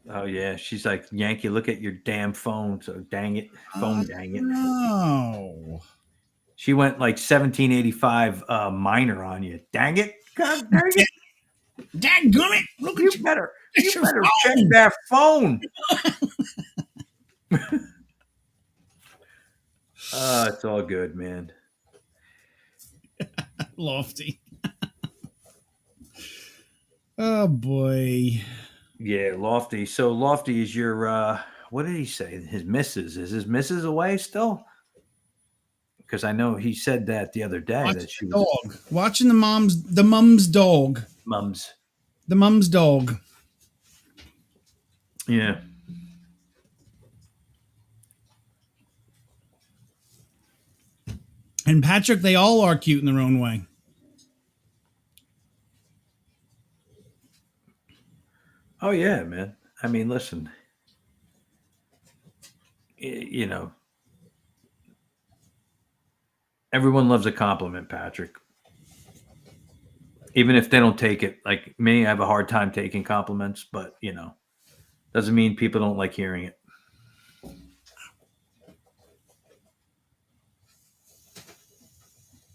Oh yeah, she's like, Yankee, look at your damn phone. So dang it, dang it. No. She went like 1785 minor on you. Dang it, God dang it. Dadgummit! Look You at better phone. check that phone. It's all good, man. Lofty. Oh boy. Yeah, Lofty. So Lofty is your what did he say? His missus. Is his missus away still? Because I know he said that the other day that she was dog. Watching the mum's dog. Mums. The mum's dog. Yeah. And Patrick, they all are cute in their own way. Oh yeah, man. I mean, listen, you know, everyone loves a compliment, Patrick. Even if they don't take it. Like me, I have a hard time taking compliments, but doesn't mean people don't like hearing it.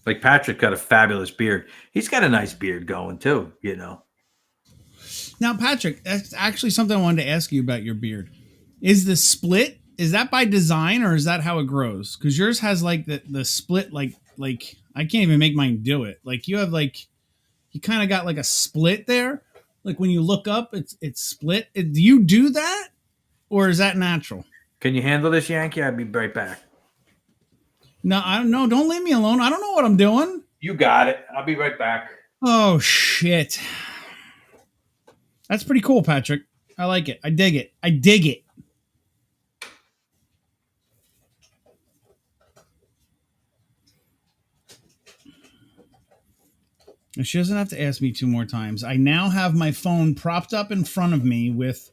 Like Patrick got a fabulous beard. He's got a nice beard going too. Now, Patrick, that's actually something I wanted to ask you about your beard. Is the split, is that by design or is that how it grows? Because yours has like the split, like I can't even make mine do it. Like you have like you kind of got like a split there. Like when you look up, it's split. Do you do that, or is that natural? Can you handle this, Yankee? I'll be right back. No, I don't know. Don't leave me alone. I don't know what I'm doing. You got it. I'll be right back. Oh shit. That's pretty cool, Patrick. I like it. I dig it. I dig it. She doesn't have to ask me two more times. I now have my phone propped up in front of me with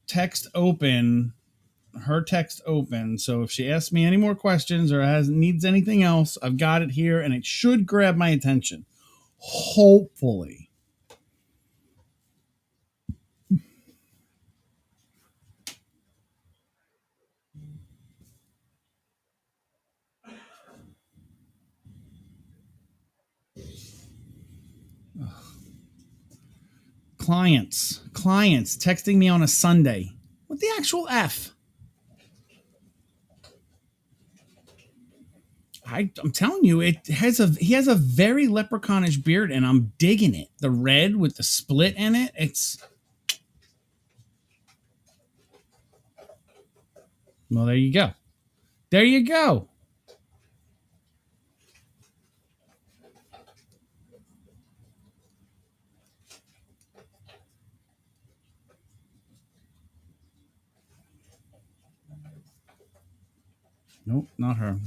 text open, her text open. So if she asks me any more questions or needs anything else, I've got it here and it should grab my attention. Hopefully. Clients texting me on a Sunday. What the actual F? I'm telling you, he has a very leprechaunish beard, and I'm digging it. The red with the split in it. Well, there you go. There you go. Nope, not her.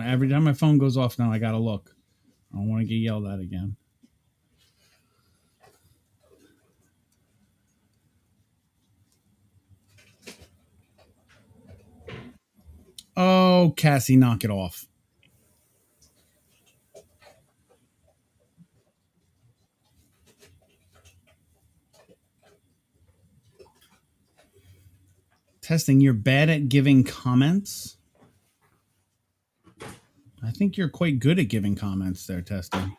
Every time my phone goes off now, I gotta look. I don't want to get yelled at again. Oh, Cassie, knock it off. Testing, you're bad at giving comments. I think you're quite good at giving comments there, Testing.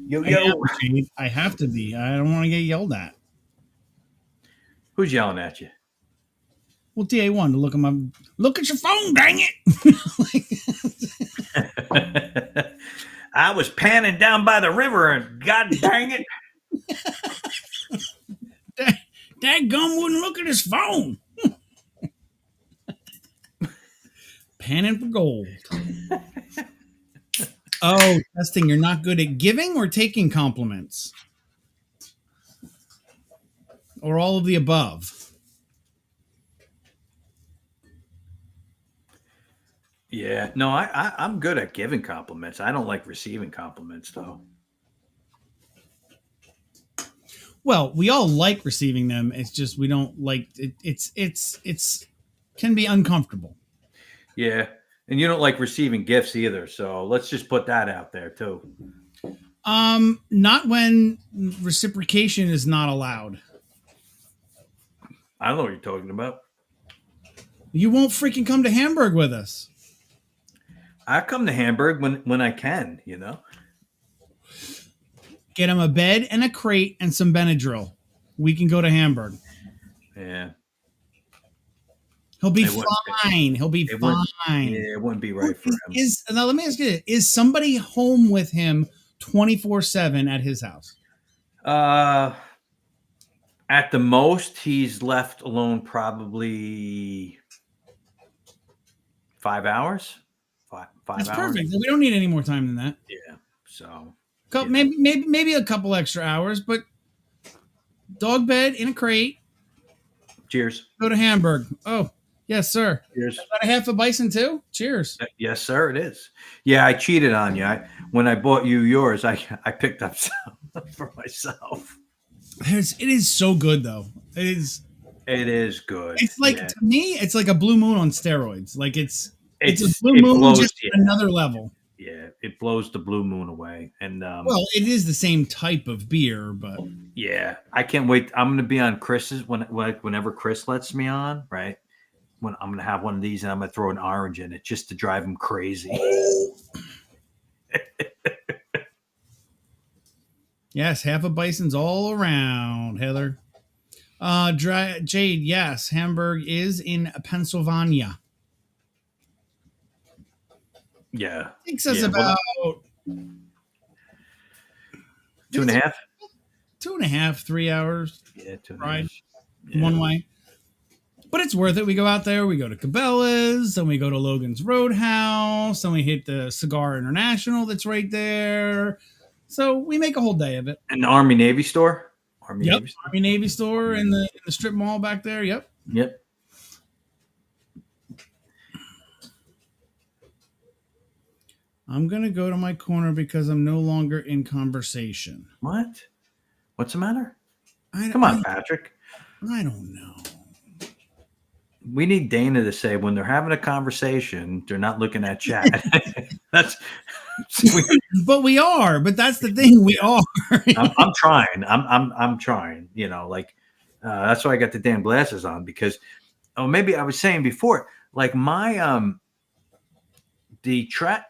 Yo. I have to be. I don't want to get yelled at. Who's yelling at you? Well, TA1 to look at your phone, dang it. I was panning down by the river and god dang it. Dadgum wouldn't look at his phone. Panning for gold. Oh, Testing, you're not good at giving or taking compliments? Or all of the above? Yeah, no, I'm good at giving compliments. I don't like receiving compliments though. Well, we all like receiving them. It's just we don't like it. It's can be uncomfortable. Yeah, and you don't like receiving gifts either. So let's just put that out there too. Not when reciprocation is not allowed. I don't know what you're talking about. You won't freaking come to Hamburg with us. I come to Hamburg when I can. Get him a bed and a crate and some Benadryl. We can go to Hamburg. Yeah. He'll be fine. He'll be fine. Yeah, it wouldn't be right for him. Now let me ask you this. Is somebody home with him 24/7 at his house? At the most, he's left alone probably 5 hours. Five That's hours. perfect. We don't need any more time than that. Yeah. So maybe a couple extra hours, but dog bed in a crate. Cheers. Go to Hamburg. Oh, yes, sir. Cheers. Got a half a bison too. Cheers. Yes, sir. It is. Yeah, I cheated on you. When I bought you yours, I picked up some for myself. It is so good though. It is. It is good. It's like Yeah. to me, it's like a blue moon on steroids. Like it's a blue It moon blows. just Yeah, another level. yeah. It blows the blue moon away. And Well, it is the same type of beer, but yeah, I can't wait. I'm gonna be on Chris's whenever Chris lets me on. Right. When I'm gonna have one of these and I'm gonna throw an orange in it just to drive him crazy. yes, half a bison's all around, Heather. Jade, yes, Hamburg is in Pennsylvania. Yeah. Takes us Yeah, about 2.5. 2.5, 3 hours Yeah, 2.5. ride Yeah. one way. But it's worth it. We go out there, we go to Cabela's, then we go to Logan's Roadhouse, then we hit the Cigar International that's right there. So we make a whole day of it. And the Army Navy store. Army Yep, Navy store. Army Navy store in the strip mall back there. Yep. Yep. I'm gonna go to my corner because I'm no longer in conversation. What? What's the matter? I, Come on, Patrick. I don't know. We need Dana to say when they're having a conversation, they're not looking at chat. That's But we are. But that's the thing. We are. I'm trying. I'm trying. You know, like that's why I got the damn glasses on because maybe I was saying before, like my the chat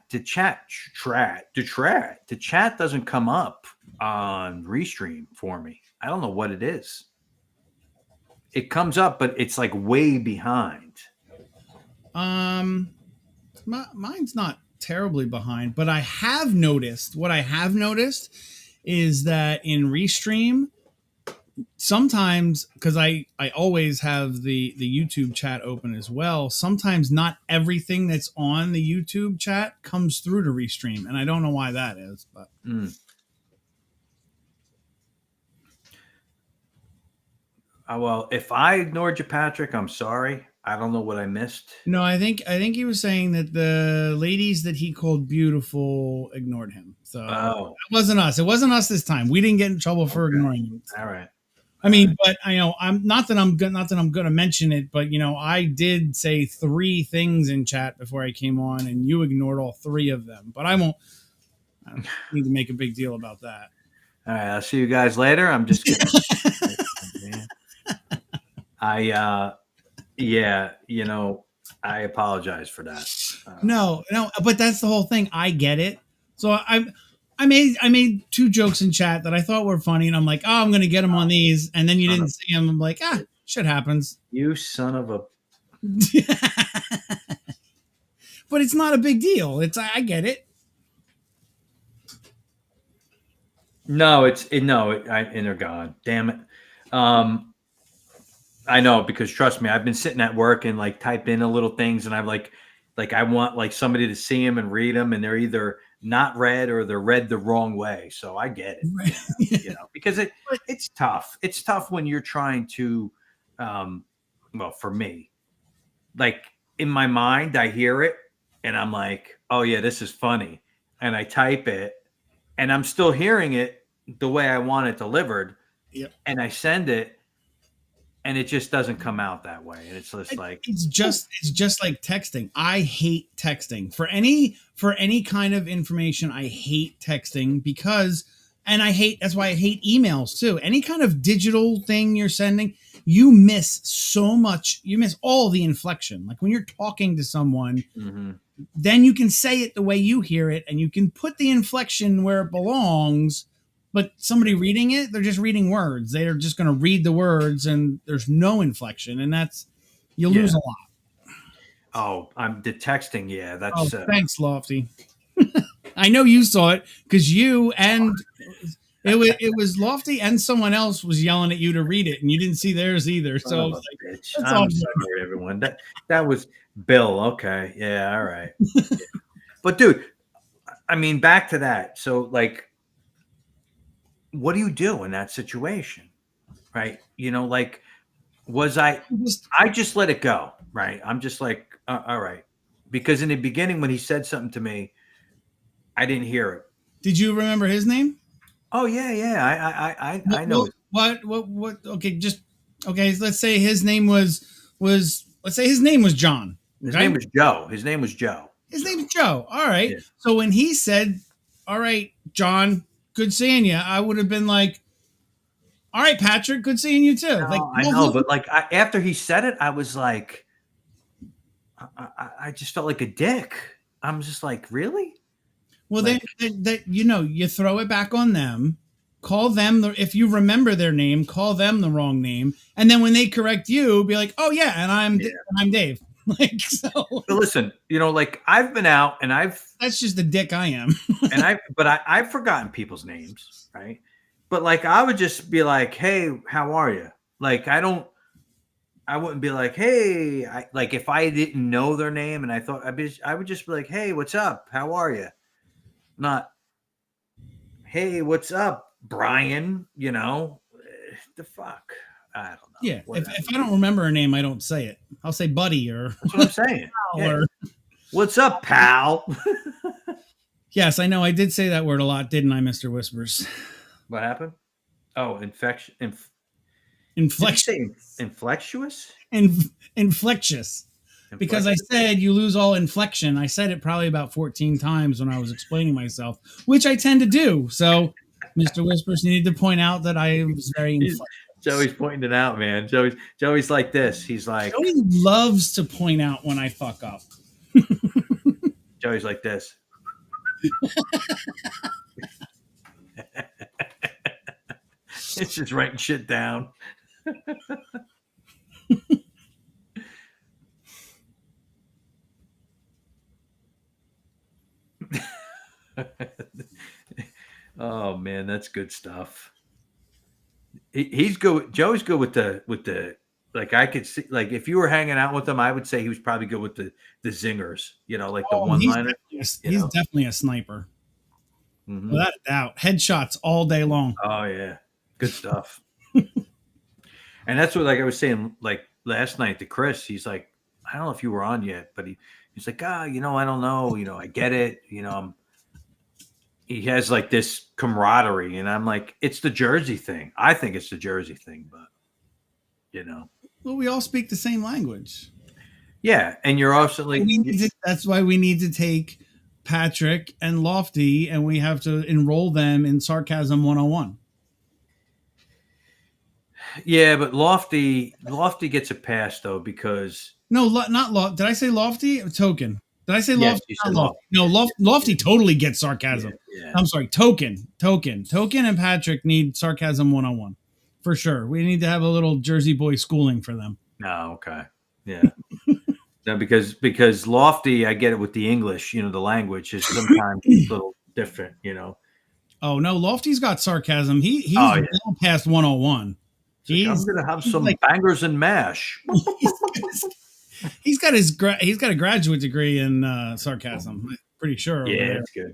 doesn't come up on Restream for me. I don't know what it is. It comes up, but it's like way behind. Mine's not terribly behind, but I have noticed. What I have noticed is that in Restream, sometimes because I always have the YouTube chat open as well. Sometimes not everything that's on the YouTube chat comes through to Restream, and I don't know why that is, but. Well, if I ignored you, Patrick, I'm sorry. I don't know what I missed. No, I think he was saying that the ladies that he called beautiful ignored him. So it wasn't us. It wasn't us this time. We didn't get in trouble for ignoring him. All right. I mean, but I know I'm not that I'm going to mention it, but I did say 3 things in chat before I came on, and you ignored all 3 of them. But I don't need to make a big deal about that. All right, I'll see you guys later. I'm just kidding. I apologize for that. No, but that's the whole thing. I get it. So I made 2 jokes in chat that I thought were funny, and I'm like, oh, I'm going to get them on these, and then you didn't see them. I'm like, shit happens. You son of a. But it's not a big deal. I get it. No, and they're gone. Damn it. I know, because trust me, I've been sitting at work and like type in a little things, and I'm like I want like somebody to see them and read them, and they're either not read or they're read the wrong way. So I get it, right. Because it's tough. It's tough when you're trying to, well, for me, like in my mind, I hear it and I'm like, oh yeah, this is funny, and I type it, and I'm still hearing it the way I want it delivered, and I send it. And it just doesn't come out that way. And it's just like it's just like texting. I hate texting for any kind of information. I hate texting that's why I hate emails too. Any kind of digital thing you're sending, you miss so much. You miss all the inflection. Like when you're talking to someone, then you can say it the way you hear it, and you can put the inflection where it belongs. But somebody reading it, they're just reading words. They're just going to read the words, and there's no inflection, and you lose a lot. Oh, I'm the texting. Yeah, that's. Thanks, Lofty. I know you saw it because you and it was Lofty and someone else was yelling at you to read it, and you didn't see theirs either. So I'm sorry, everyone. That was Bill. Okay, yeah, all right. But dude, I mean, back to that. So like, what do you do in that situation, right? Like Was I? Just, I just let it go. Right. I'm just like, all right, because in the beginning when he said something to me, I didn't hear it. did you remember his name? Oh yeah, yeah. I know. What? Okay, just okay. Let's say his name was. Let's say his name was John. His Okay, name was Joe. His name was Joe. his So name's Joe. All right. yeah. So when he said, "All right, John, good seeing you," I would have been like, "All right, Patrick, good seeing you too." Like, No, I know, but like after he said it, I was like, I just felt like a dick. I'm just like, really? well, then Like, that you throw it back on them. Call them if you remember their name, call them the wrong name, and then when they correct you, be like, "Oh yeah, and yeah. I'm Dave." Like so, But listen, like I've been out and that's just the dick I am. I've forgotten people's names, right? But like I would just be like, hey, how are you? Like I wouldn't be like, hey, like if I didn't know their name and I would just be like, hey, what's up? How are you? Not, hey, what's up, Brian? The fuck. I don't know. Yeah, Whatever. if I don't remember a name, I don't say it. I'll say buddy or That's what I'm saying. Yeah. or What's up, pal? yes, I know I did say that word a lot, didn't I, Mister Whispers? What happened? Oh, infection. Did you Inflection say inflectuous? inflectious. Because I Inflectious? said you lose all inflection. I said it probably about 14 times when I was explaining myself, which I tend to do. So, Mr. Whispers, you need to point out that I was very inflexible. Joey's pointing it out, man. Joey's like this. He's like Joey loves to point out when I fuck up. Joey's like this. It's just writing shit down. Oh man, that's good stuff. He's good. Joey's good with the like. I could see like if you were hanging out with him, I would say he was probably good with the zingers. Like the Oh, one liner. he's definitely a sniper. Mhm. Without a doubt. Headshots all day long. Oh yeah, good stuff. And that's what like I was saying like last night to Chris. He's like, I don't know if you were on yet, but he's like, I don't know. I get it. He has like this camaraderie, and I'm like, it's the Jersey thing. I think it's the Jersey thing, but Well, we all speak the same language. yeah. And you're also like, That's why we need to take Patrick and Lofty and we have to enroll them in Sarcasm 101. yeah, but Lofty gets a pass though because No, not Lofty. Did I say Lofty? Token. Did I say yes, Lofty? you Not said Lofty. No, Lofty totally gets sarcasm. Yeah. I'm sorry, Token, and Patrick need Sarcasm 101 for sure. We need to have a little Jersey boy schooling for them. Oh, okay. Yeah. No, because Lofty, I get it with the English, the language is sometimes a little different, Oh no, Lofty's got sarcasm. He's Oh, yeah. well past 101. Like, I'm gonna have some bangers and mash. He's got a graduate degree in sarcasm. I'm pretty sure. Yeah, that's good.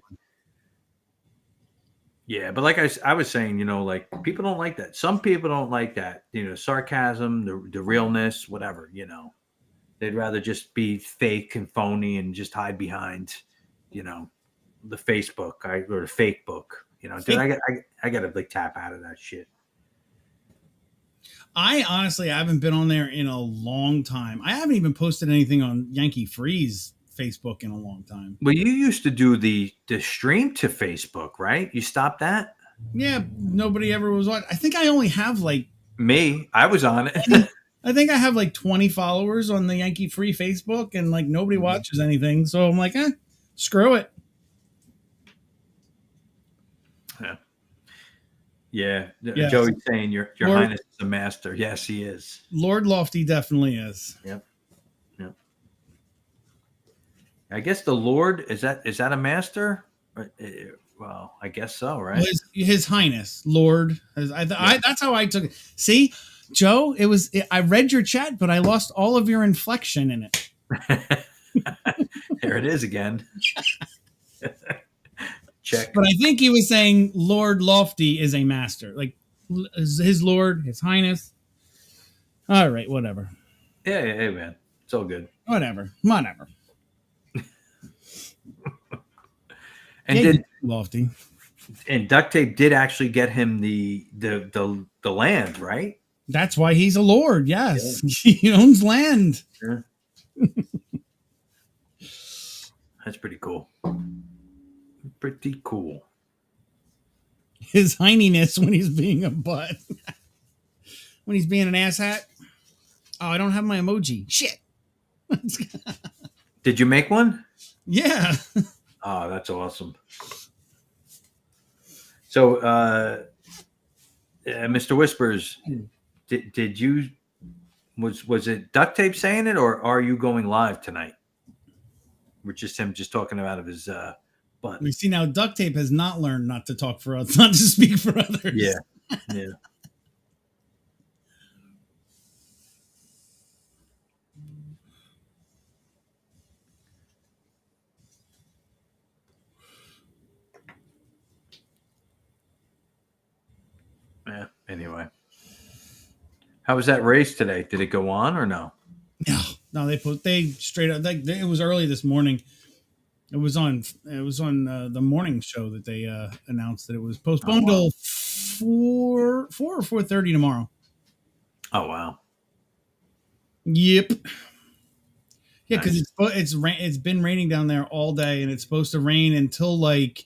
Yeah, but like I was saying, like people don't like that. Some people don't like that. Sarcasm, the realness, whatever. They'd rather just be fake and phony and just hide behind, the Facebook or the fake book. Dude, I got to like tap out of that shit. I honestly haven't been on there in a long time. I haven't even posted anything on Yankee Freeze Facebook in a long time. Well, you used to do the stream to Facebook, right? You stopped that? Yeah, nobody ever was on. I think I only have like Me, I was on it. I think I have like 20 followers on the Yankee Free Facebook and like nobody watches anything. So I'm like, screw it. Yeah. Yes. Joey's saying your Lord, Highness is a master. Yes, he is. Lord Lofty definitely is. Yep. I guess the Lord is that a master? Well, I guess so, right? Well, his Highness, Lord. That's how I took it. See, Joe, I read your chat, but I lost all of your inflection in it. There it is again. Check. But I think he was saying Lord Lofty is a master, like his Lord, his Highness. All right, whatever. Yeah, hey man, it's all good. Whatever. And Yeah, you did lofty. and duct tape did actually get him the land, right? That's why he's a lord. Yeah. Yes, he owns land. Yeah. That's pretty cool. Pretty cool. His hininess when he's being a butt, when he's being an asshat. Oh, I don't have my emoji. Shit. Did you make one? Yeah. Oh, that's awesome. So, Mr. Whispers, did you was it duct tape saying it, or are you going live tonight? We're just him just talking out of his butt. You see now, duct tape has not learned not to talk for others, not to speak for others. Yeah, yeah. Yeah. Anyway, how was that race today? Did it go on or no? No, they straight up. It was early this morning. It was on the morning show that they announced that it was postponed Oh, wow. till 4 or 4:30 tomorrow. Oh wow. Yep. Yeah, because Nice. it's been raining down there all day, and it's supposed to rain until like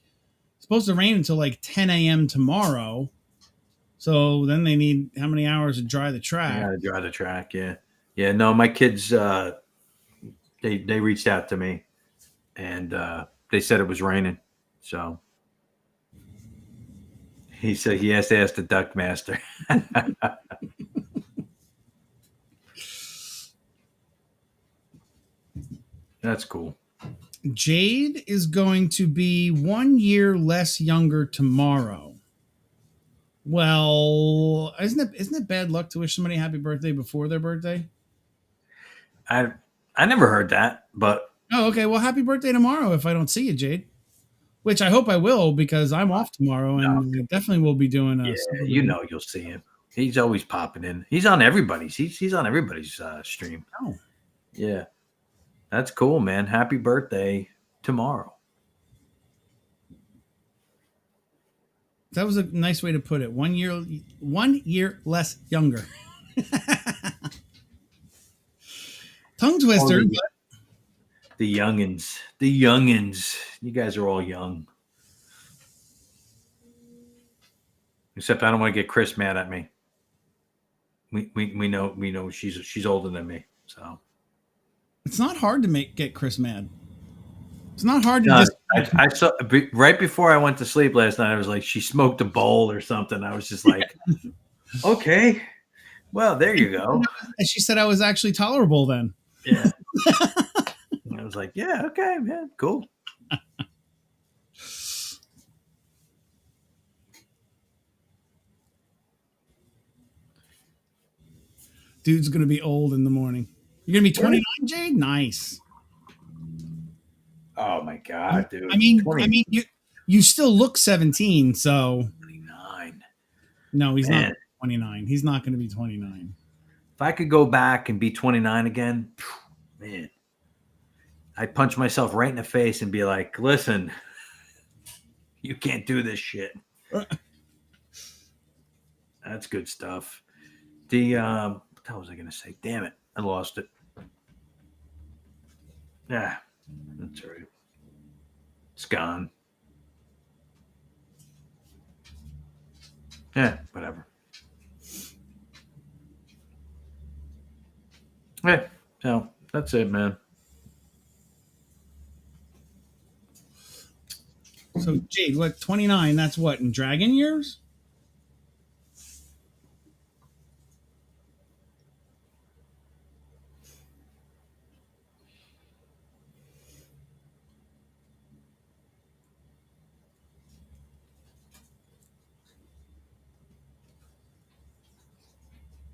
10 a.m. tomorrow. So then they need how many hours to dry the I track? gotta drive the track. Yeah, yeah. No, my kids they reached out to me and they said it was raining. So he said he has to ask the duck master. That's cool. Jade is going to be 1 year less younger tomorrow. Well, isn't it bad luck to wish somebody happy birthday before their birthday? I I never heard that, but Oh, okay. Well, happy birthday tomorrow if I don't see you, Jade. Which I hope I will because I'm off tomorrow no. and we definitely will be doing a Yeah, you know you'll see him. He's always popping in. He's on everybody's. He's on everybody's stream. Oh, Yeah, that's cool, man. Happy birthday tomorrow. that was a nice way to put it. 1 year less younger. Tongue twister. Oh, the youngins. The youngins. You guys are all young. Except I don't want to get Chris mad at me. We know she's older than me. So It's not hard to get Chris mad. It's not hard to no, just. I saw right before I went to sleep last night. I was like, she smoked a bowl or something. I was just like, okay, well, there you go. And she said I was actually tolerable then. Yeah. I was like, yeah, okay, man, cool. Dude's gonna be old in the morning. You're gonna be 29, Jade. Nice. Oh my god, dude. I mean, you still look 17. So 29. no, he's Man. not 29. He's not gonna be 29. If I could go back and be 29 again, man, I'd punch myself right in the face and be like, listen, you can't do this shit. That's good stuff. The what the hell was I gonna say? Damn it, I lost it. Yeah, that's all right. It's gone. Yeah, whatever. Yeah, so that's it, man. So Jade, what 29? That's what in dragon years?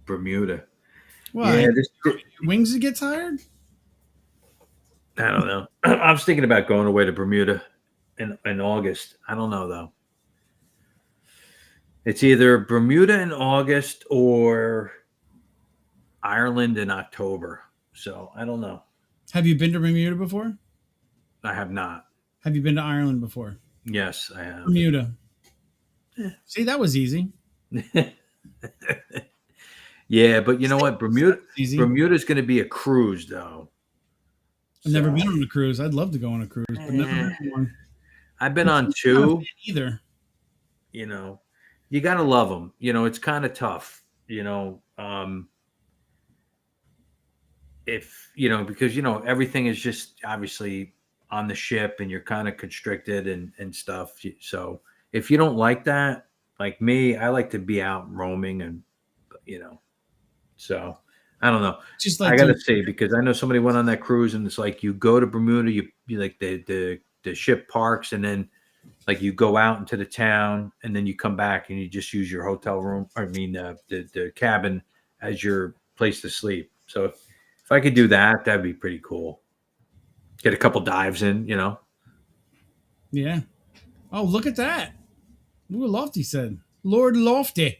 Bermuda. Well, Yeah, your wings to get tired. I don't know. I was thinking about going away to Bermuda in August. I don't know though. It's either Bermuda in August or Ireland in October. So I don't know. Have you been to Bermuda before? I have not. Have you been to Ireland before? Yes, I have. Bermuda. See, that was easy. Yeah, but you know what? Easy. Bermuda's going to be a cruise, though. I've never been So, on a cruise. I'd love to go on a cruise, but never eh, been on one. I've been on Not a fan two. either. You know, you got to love them. It's kind of tough. If because everything is just obviously on the ship, and you're kind of constricted and stuff. So if you don't like that, like me, I like to be out roaming and you know. So I don't know. Just I like gotta to. say, because I know somebody went on that cruise, and it's like you go to Bermuda, you like the ship parks, and then like you go out into the town, and then you come back and you just use your hotel room. I mean, the cabin as your place to sleep. So if I could do that, that'd be pretty cool. Get a couple dives in. Yeah. Oh, look at that. Look what Lofty said. Lord Lofty.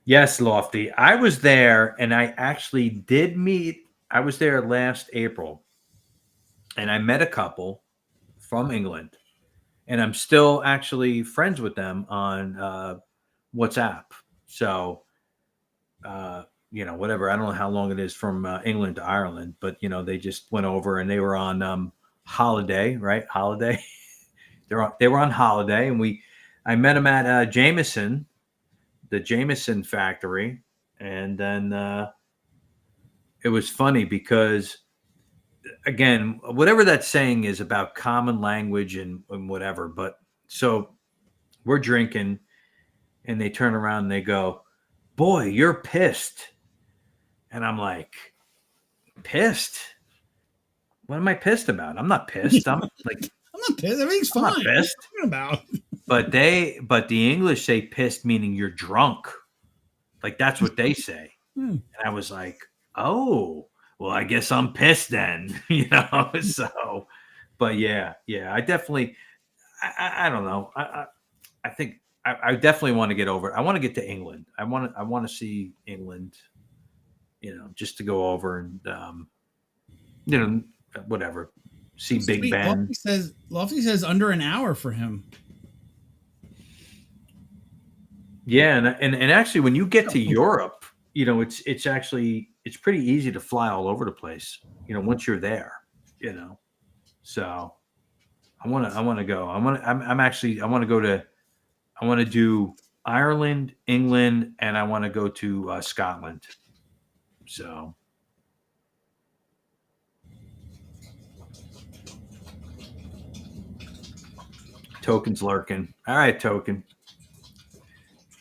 Yes, Lofty. I was there, and I actually did meet. I was there last April, and I met a couple from England, and I'm still actually friends with them on WhatsApp. So, whatever. I don't know how long it is from England to Ireland, but they just went over and they were on holiday, right? Holiday. They were on holiday, and I met them at Jameson, the Jameson factory, and then it was funny because again, whatever that saying is about common language and whatever, but so we're drinking, and they turn around and they go, "Boy, you're pissed." And I'm like, "Pissed? What am I pissed about? I'm not pissed. I'm like, I'm not pissed. Everything's I'm fine. not What are you pissed." talking about? But the English say pissed meaning you're drunk. Like that's what they say. Hmm. And I was like, "Oh, well, I guess I'm pissed then." So, but yeah, I definitely, I don't know. I think I definitely want to get over it. I want to get to England. I want to see England. Just to go over and you know, whatever, see Big Sweet. Ben. Lofty says under an hour for him. Yeah, and actually, when you get to Europe, it's pretty easy to fly all over the place. Once you're there, so I want to go. I'm actually I want to go to I want to do Ireland, England, and I want to go to Scotland. So Token's lurking. All right, Token.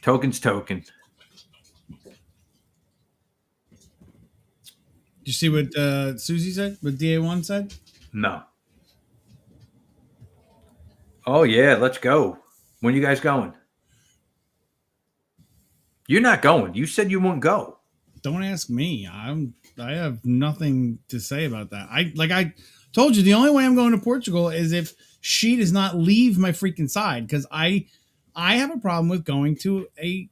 Token's token. Did you see what Susie said? What DA1 said? No. Oh yeah, let's go. When are you guys going? You're not going. You said you won't go. Don't ask me. I have nothing to say about that. I told you the only way I'm going to Portugal is if she does not leave my freaking side because I have a problem with going to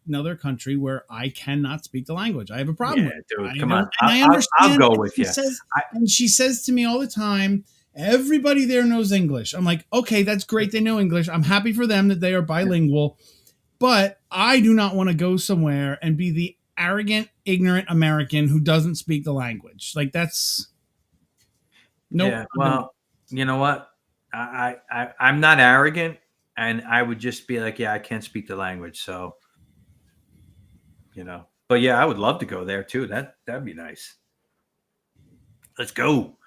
another country where I cannot speak the language. I have a problem Yeah, with it. dude, I come on. and I I'll understand. go with she you. says, and she says to me all the time, everybody there knows English. I'm like, okay, that's great. They know English. I'm happy for them that they are bilingual. But I do not want to go somewhere and be the arrogant, ignorant American who doesn't speak the language. Like that's nope. Yeah. Well, you know what? I'm not arrogant, and I would just be like, yeah, I can't speak the language, so But yeah, I would love to go there too. That'd be nice. Let's go.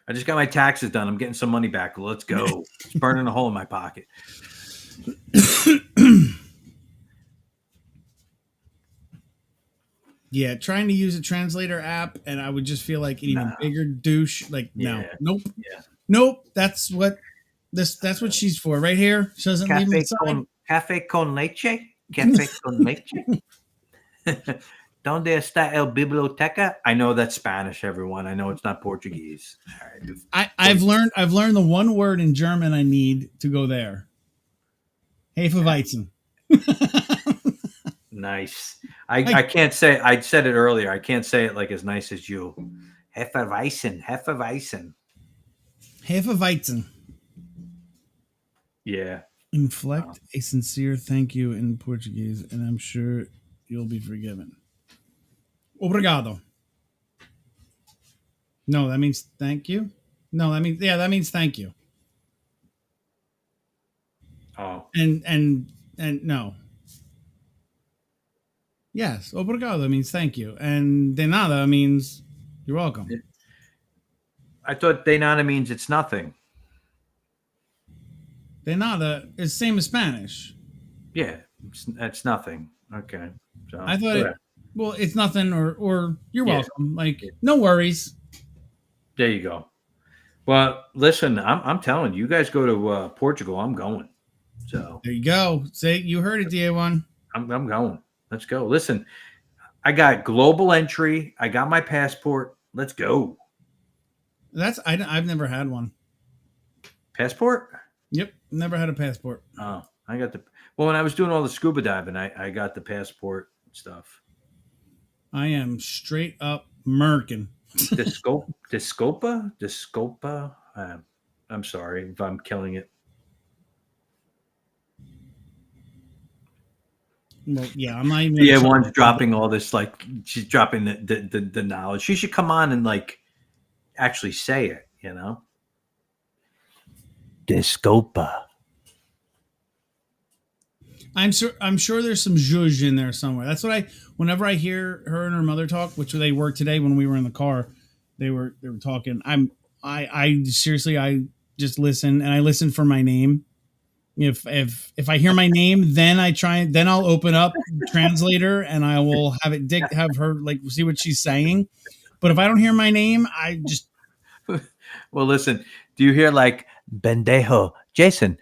I just got my taxes done. I'm getting some money back. Let's go. It's burning a hole in my pocket. Yeah, trying to use a translator app, and I would just feel like an even bigger douche. Like, no, Yeah. nope, Yeah. nope. That's what she's for, right here. She doesn't leave my side. Café con leche. Café con leche. Donde está el biblioteca? I know that's Spanish, everyone. I know it's not Portuguese. All right. I've learned the one word in German I need to go there. Hefeweizen. Nice. Hey, I can't say. I said it earlier. I can't say it like as nice as you. Hefeweizen. Hefeweizen. Hefeweizen. Yeah. Inflect a sincere thank you in Portuguese, and I'm sure you'll be forgiven. Obrigado. No, that means thank you. No, that means thank you. Oh. And no. Yes, obrigado means thank you, and de nada means you're welcome. I thought de nada means it's nothing. De nada is same as Spanish. Yeah, it's nothing. Okay. So I thought go it. ahead. Well, it's nothing, or you're Yeah. welcome. Like Yeah. no worries. There you go. Well, listen, I'm telling you, you guys go to Portugal. I'm going. So There you go. Say you heard it, DA1. I'm going. Let's go. Listen, I got global entry. I got my passport. Let's go. I've never had one. Passport? Yep, never had a passport. Oh, I got the. Well, when I was doing all the scuba diving, I got the passport stuff. I am straight up Merkin. Discopa. I'm sorry if I'm killing it. Well, yeah, I'm not even. Yeah, one's dropping all this, like she's dropping the knowledge. She should come on and like actually say it. Discopa. I'm sure there's some zhuzh in there somewhere. That's what whenever I hear her and her mother talk, which they were today when we were in the car, they were talking. I seriously, I just listen, and I listen for my name. If I hear my name, then I'll open up translator and I will have her like see what she's saying. But if I don't hear my name, I just. Well, listen, do you hear like Bendejo, Jason?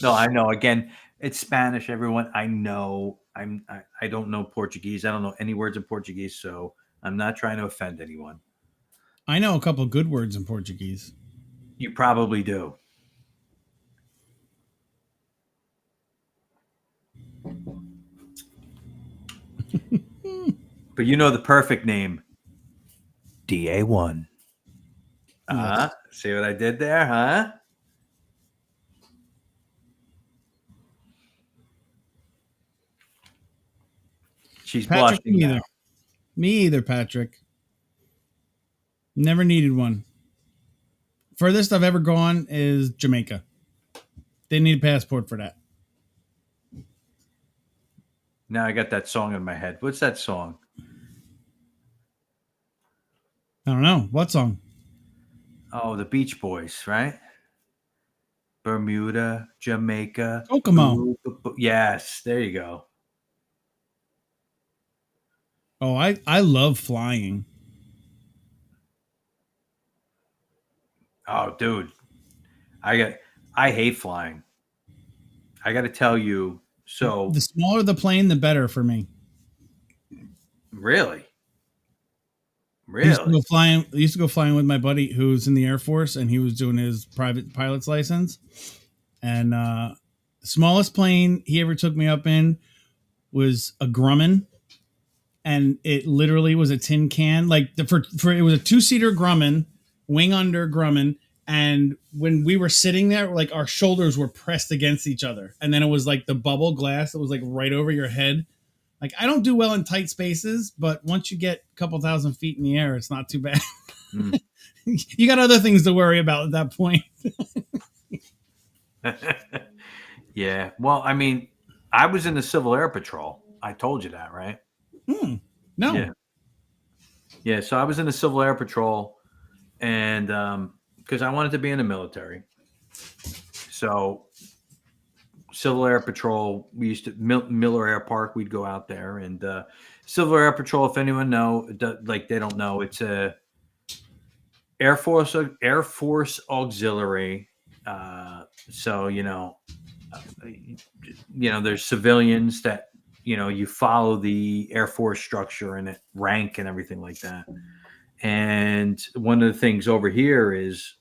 No, I know. Again, it's Spanish, everyone. I know. I don't know Portuguese. I don't know any words in Portuguese, so I'm not trying to offend anyone. I know a couple good words in Portuguese. You probably do. But you know the perfect name. DA1. Yes. See what I did there, huh? She's Patrick, blushing now. Me either, Patrick. Never needed one. Furthest I've ever gone is Jamaica. They need a passport for that. Now I got that song in my head. What's that song? I don't know. What song? Oh, the Beach Boys, right? Bermuda, Jamaica. Kokomo. Yes, there you go. Oh, I love flying. Oh, dude. I hate flying. I got to tell you. So the smaller the plane, the better for me. Really? I used to go flying with my buddy who's in the Air Force, and he was doing his private pilot's license. And the smallest plane he ever took me up in was a Grumman, and it literally was a tin can. Like it was a 2-seater Grumman, wing under Grumman. And when we were sitting there, like our shoulders were pressed against each other, and then it was like the bubble glass that was like right over your head. Like I don't do well in tight spaces, but once you get a couple thousand feet in the air, it's not too bad. Mm. You got other things to worry about at that point. Yeah. Well, I mean, I was in the Civil Air Patrol. I told you that, right? No. Yeah. Yeah. So I was in the Civil Air Patrol, and because I wanted to be in the military. So Civil Air Patrol, we used to Miller Air Park. We'd go out there, and Civil Air Patrol. If anyone know, like they don't know, it's a Air Force auxiliary. So there's civilians that you follow the Air Force structure and rank and everything like that. And one of the things over here is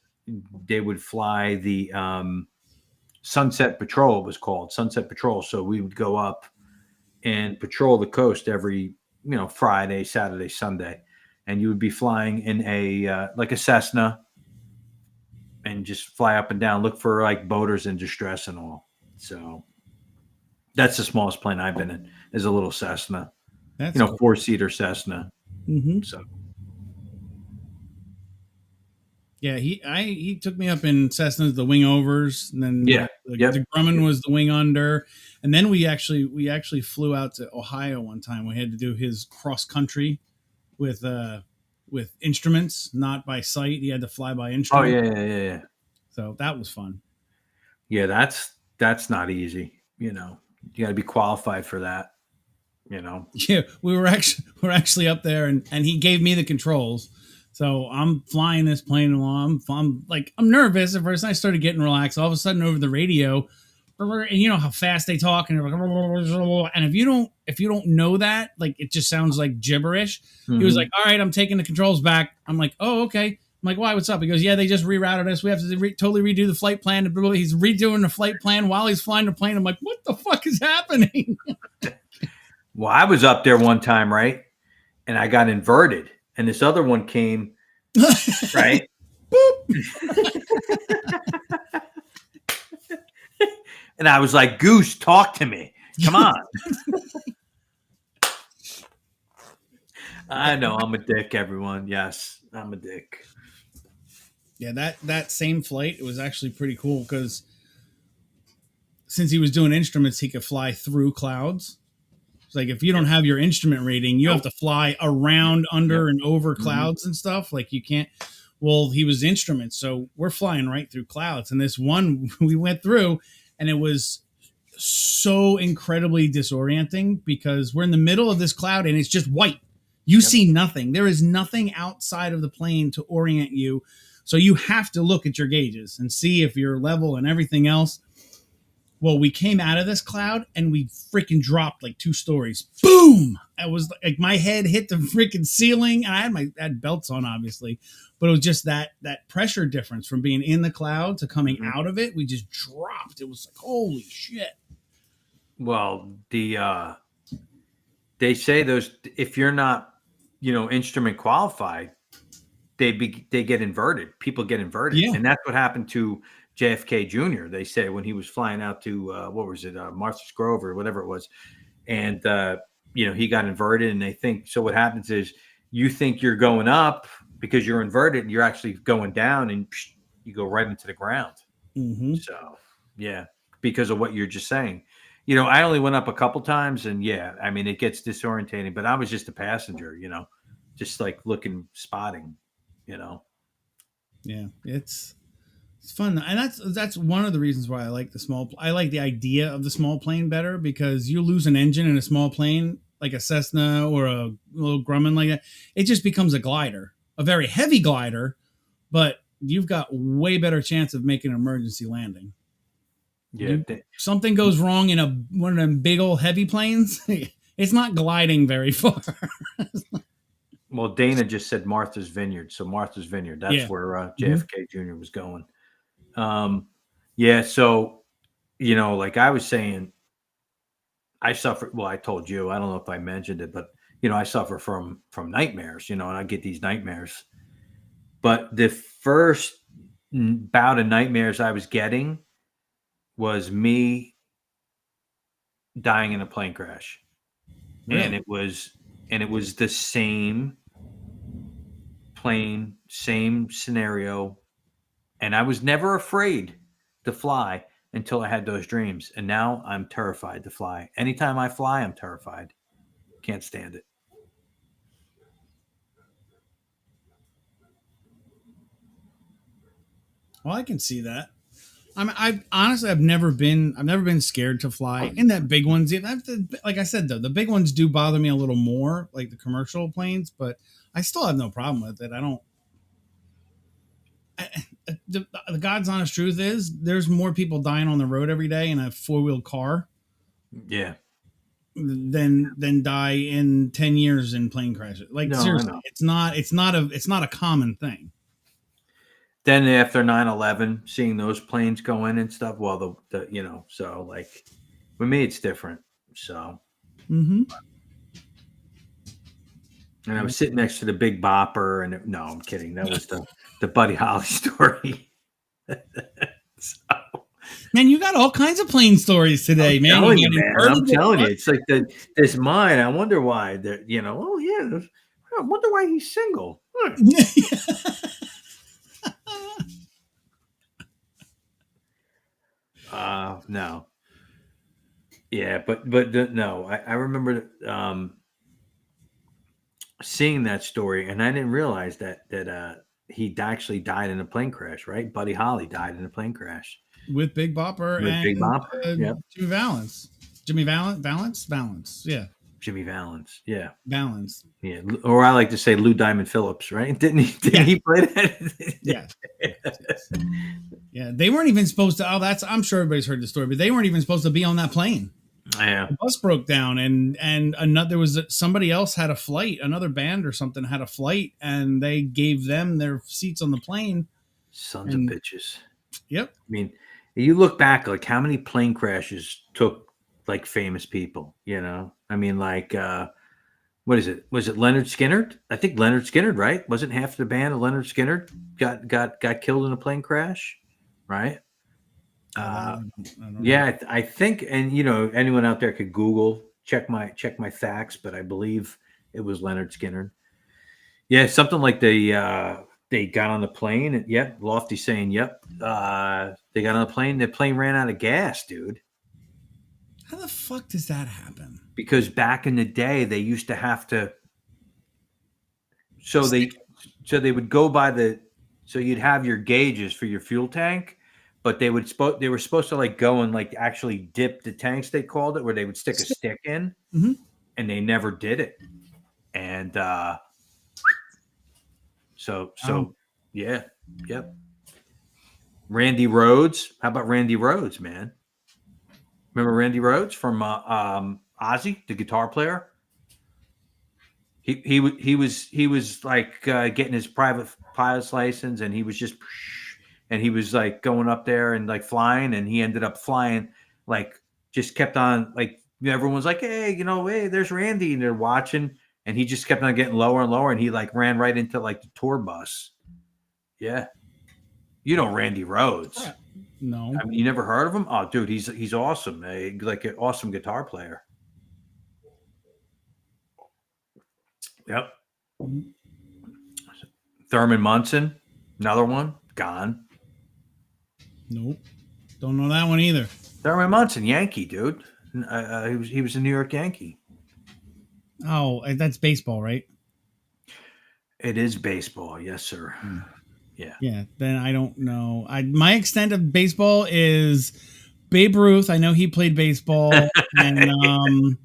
they would fly the Sunset Patrol, it was called Sunset Patrol. So we would go up and patrol the coast every, Friday, Saturday, Sunday, and you would be flying in a like a Cessna and just fly up and down, look for like boaters in distress and all. So that's the smallest plane I've been in, is a little Cessna, That's cool. 4-seater Cessna. Mm-hmm. So Yeah, he took me up in Cessna's, the wing overs, and then yeah, the Grumman was the wing under, and then we actually flew out to Ohio one time. We had to do his cross country with instruments, not by sight. He had to fly by Oh instrument. yeah. So that was fun. Yeah, that's not easy. You got to be qualified for that. Yeah, we're actually up there, and he gave me the controls. So I'm flying this plane along. I'm nervous at first. I started getting relaxed. All of a sudden, over the radio, and you know how fast they talk, and if you don't know that, like, it just sounds like gibberish. He was like, "All right, I'm taking the controls back." I'm like, "Oh, okay." I'm like, "Why? What's up?" He goes, "Yeah, they just rerouted us. We have to totally redo the flight plan." He's redoing the flight plan while he's flying the plane. I'm like, "What the fuck is happening?" Well, I was up there one time, right? And I got inverted, and this other one came, right? And I was like, Goose, talk to me. Come on. I know I'm a dick, everyone. Yes, I'm a dick. Yeah, that same flight, it was actually pretty cool because since he was doing instruments, he could fly through clouds. It's like, if you don't have your instrument rating, you have to fly around, under, and over clouds and stuff. Like, you can't. Well, he was instruments, so we're flying right through clouds. And this one we went through, and it was so incredibly disorienting because we're in the middle of this cloud and it's just white. You see nothing. There is nothing outside of the plane to orient you. So you have to look at your gauges and see if you're level and everything else. Well, we came out of this cloud and we freaking dropped like 2 stories. Boom! I was like, my head hit the freaking ceiling. And I had belts on, obviously, but it was just that pressure difference from being in the cloud to coming out of it. We just dropped. It was like, holy shit. Well, they say those, if you're not, instrument qualified, they get inverted. People get inverted, and that's what happened to JFK Jr. They say when he was flying out to what was it, Martha's Grove or whatever it was, and he got inverted. And they think, so what happens is, you think you're going up because you're inverted, and you're actually going down, and you go right into the ground. So yeah, because of what you're just saying. I only went up a couple times, and I mean, it gets disorientating. But I was just a passenger, just like spotting. Yeah, it's fun, and that's one of the reasons why I like I like the idea of the small plane better, because you lose an engine in a small plane like a Cessna or a little Grumman like that, it just becomes a glider, a very heavy glider, but you've got way better chance of making an emergency landing. Yeah, something goes wrong in one of them big old heavy planes, it's not gliding very far. Well, Dana just said Martha's Vineyard. So Martha's Vineyard, that's where JFK Jr. was going. So, like I was saying, I suffer. Well, I told you, I don't know if I mentioned it, but, I suffer from nightmares, and I get these nightmares. But the first bout of nightmares I was getting was me dying in a plane crash. Really? And it was the same plane, same scenario. And I was never afraid to fly until I had those dreams. And now I'm terrified to fly. Anytime I fly, I'm terrified. Can't stand it. Well, I can see that. I've never been scared to fly in that big ones. Like I said, though, the big ones do bother me a little more, like the commercial planes, but I still have no problem with it. The God's honest truth is, there's more people dying on the road every day in a 4-wheel car. Yeah. Than die in 10 years in plane crashes. Like, no, seriously, it's not a common thing. then after 9/11, seeing those planes go in and stuff, well, so like with me, it's different. So, Mm-hmm. and I was sitting next to the Big Bopper, and no, I'm kidding. That was the Buddy Holly story. So, Man, you got all kinds of plane stories today, I'm man. You telling you, got man. I'm invertible telling you, bus- it's like this mine. I wonder why. That oh yeah, I wonder why he's single. No, yeah, but no, I remember seeing that story, and I didn't realize that he actually died in a plane crash. Right, Buddy Holly died in a plane crash with Big Bopper with Big and Bopper. Yep, Jimmy Valance. Jimmy Valance. Yeah, Jimmy Valance. Yeah, Valance. yeah, or I like to say Lou Diamond Phillips. Right? Didn't he? Didn't Yeah, he play that? yeah, yes. Yeah. They weren't even supposed to. Oh, that's. I'm sure everybody's heard the story, but they weren't even supposed to be on that plane. Yeah. The bus broke down, and another there was somebody else had a flight. Another band or something had a flight, and they gave them their seats on the plane. Sons of And bitches. yep, I mean, you look back, like how many plane crashes took like famous people, I mean, like what is it? Was it Leonard Skinner? I think Leonard Skinner, right? Wasn't half the band of Leonard Skinner got killed in a plane crash, right? oh, that Uh, I don't know. yeah, I think, and anyone out there could Google check my facts, but I believe it was Leonard Skinner. Yeah, something like they got on the plane, and yep, Lofty saying, yep, they got on the plane. The plane ran out of gas, dude. How the fuck does that happen? Because back in the day, they used to have to. So they, Stick. so they would go by so you'd have your gauges for your fuel tank, but they were supposed to like go and like actually dip the tanks. They called it, where they would stick a stick in, Mm-hmm. and they never did it. And Oh, yeah, yep. Randy Rhodes. How about Randy Rhodes, man? Remember Randy Rhodes from Ozzy, the guitar player? He was like getting his private pilot's license, and he was like going up there and like flying, and he ended up flying like just kept on like everyone's like, hey, hey, there's Randy, and they're watching, and he just kept on getting lower and lower, and he like ran right into like the tour bus. Yeah, Randy Rhodes. no. I mean, you never heard of him? Oh, dude, he's awesome. Like an awesome guitar player. Yep. Thurman Munson, another one, gone. Nope. Don't know that one either. Thurman Munson, Yankee, dude. He was a New York Yankee. Oh, that's baseball, right? It is baseball, yes, sir. Hmm. Yeah. Yeah. Then I don't know. My extent of baseball is Babe Ruth. I know he played baseball, and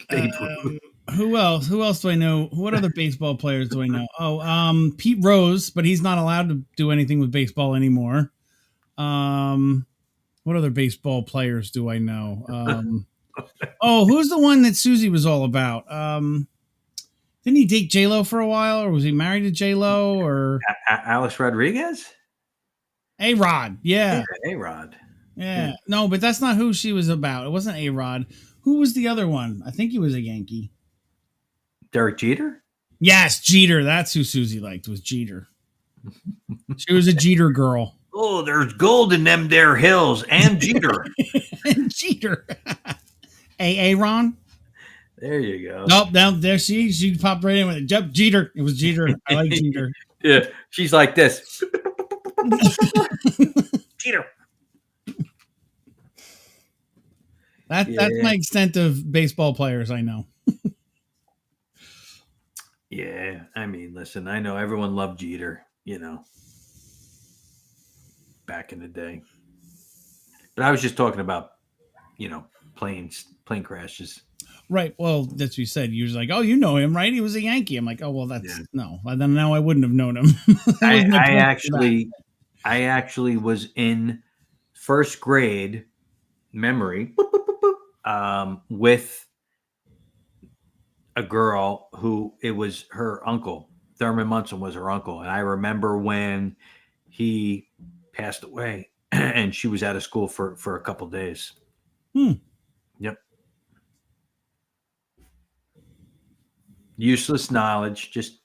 Babe Ruth. who else? Who else do I know? What other baseball players do I know? Oh, Pete Rose, but he's not allowed to do anything with baseball anymore. What other baseball players do I know? Oh, who's the one that Susie was all about? Didn't he date J Lo for a while, or was he married to J Lo, or Alex Rodriguez. A Rod? Yeah, Yeah, A-Rod. yeah. No, but that's not who she was about. It wasn't A Rod. Who was the other one? I think he was a Yankee. Derek Jeter. Yes, Jeter. That's who Susie liked, was Jeter. She was a Jeter girl. Oh, there's gold in them there hills, and Jeter. Jeter. A Ron. There you go. Nope, down there she popped right in with it. Yep, Jeter. It was Jeter. I like Jeter. Yeah, she's like this. Jeter. That's my extent of baseball players I know. Yeah, I mean, listen, I know everyone loved Jeter, back in the day. But I was just talking about, plane crashes. Right. Well, that's what you said. You was like, oh, you know him, right? He was a Yankee. I'm like, oh, well, that's no. Then now I wouldn't have known him. I actually was in first grade memory with a girl who it was her uncle Thurman Munson was her uncle, and I remember when he passed away, and she was out of school for a couple days. Hmm. Yep. Useless knowledge. Just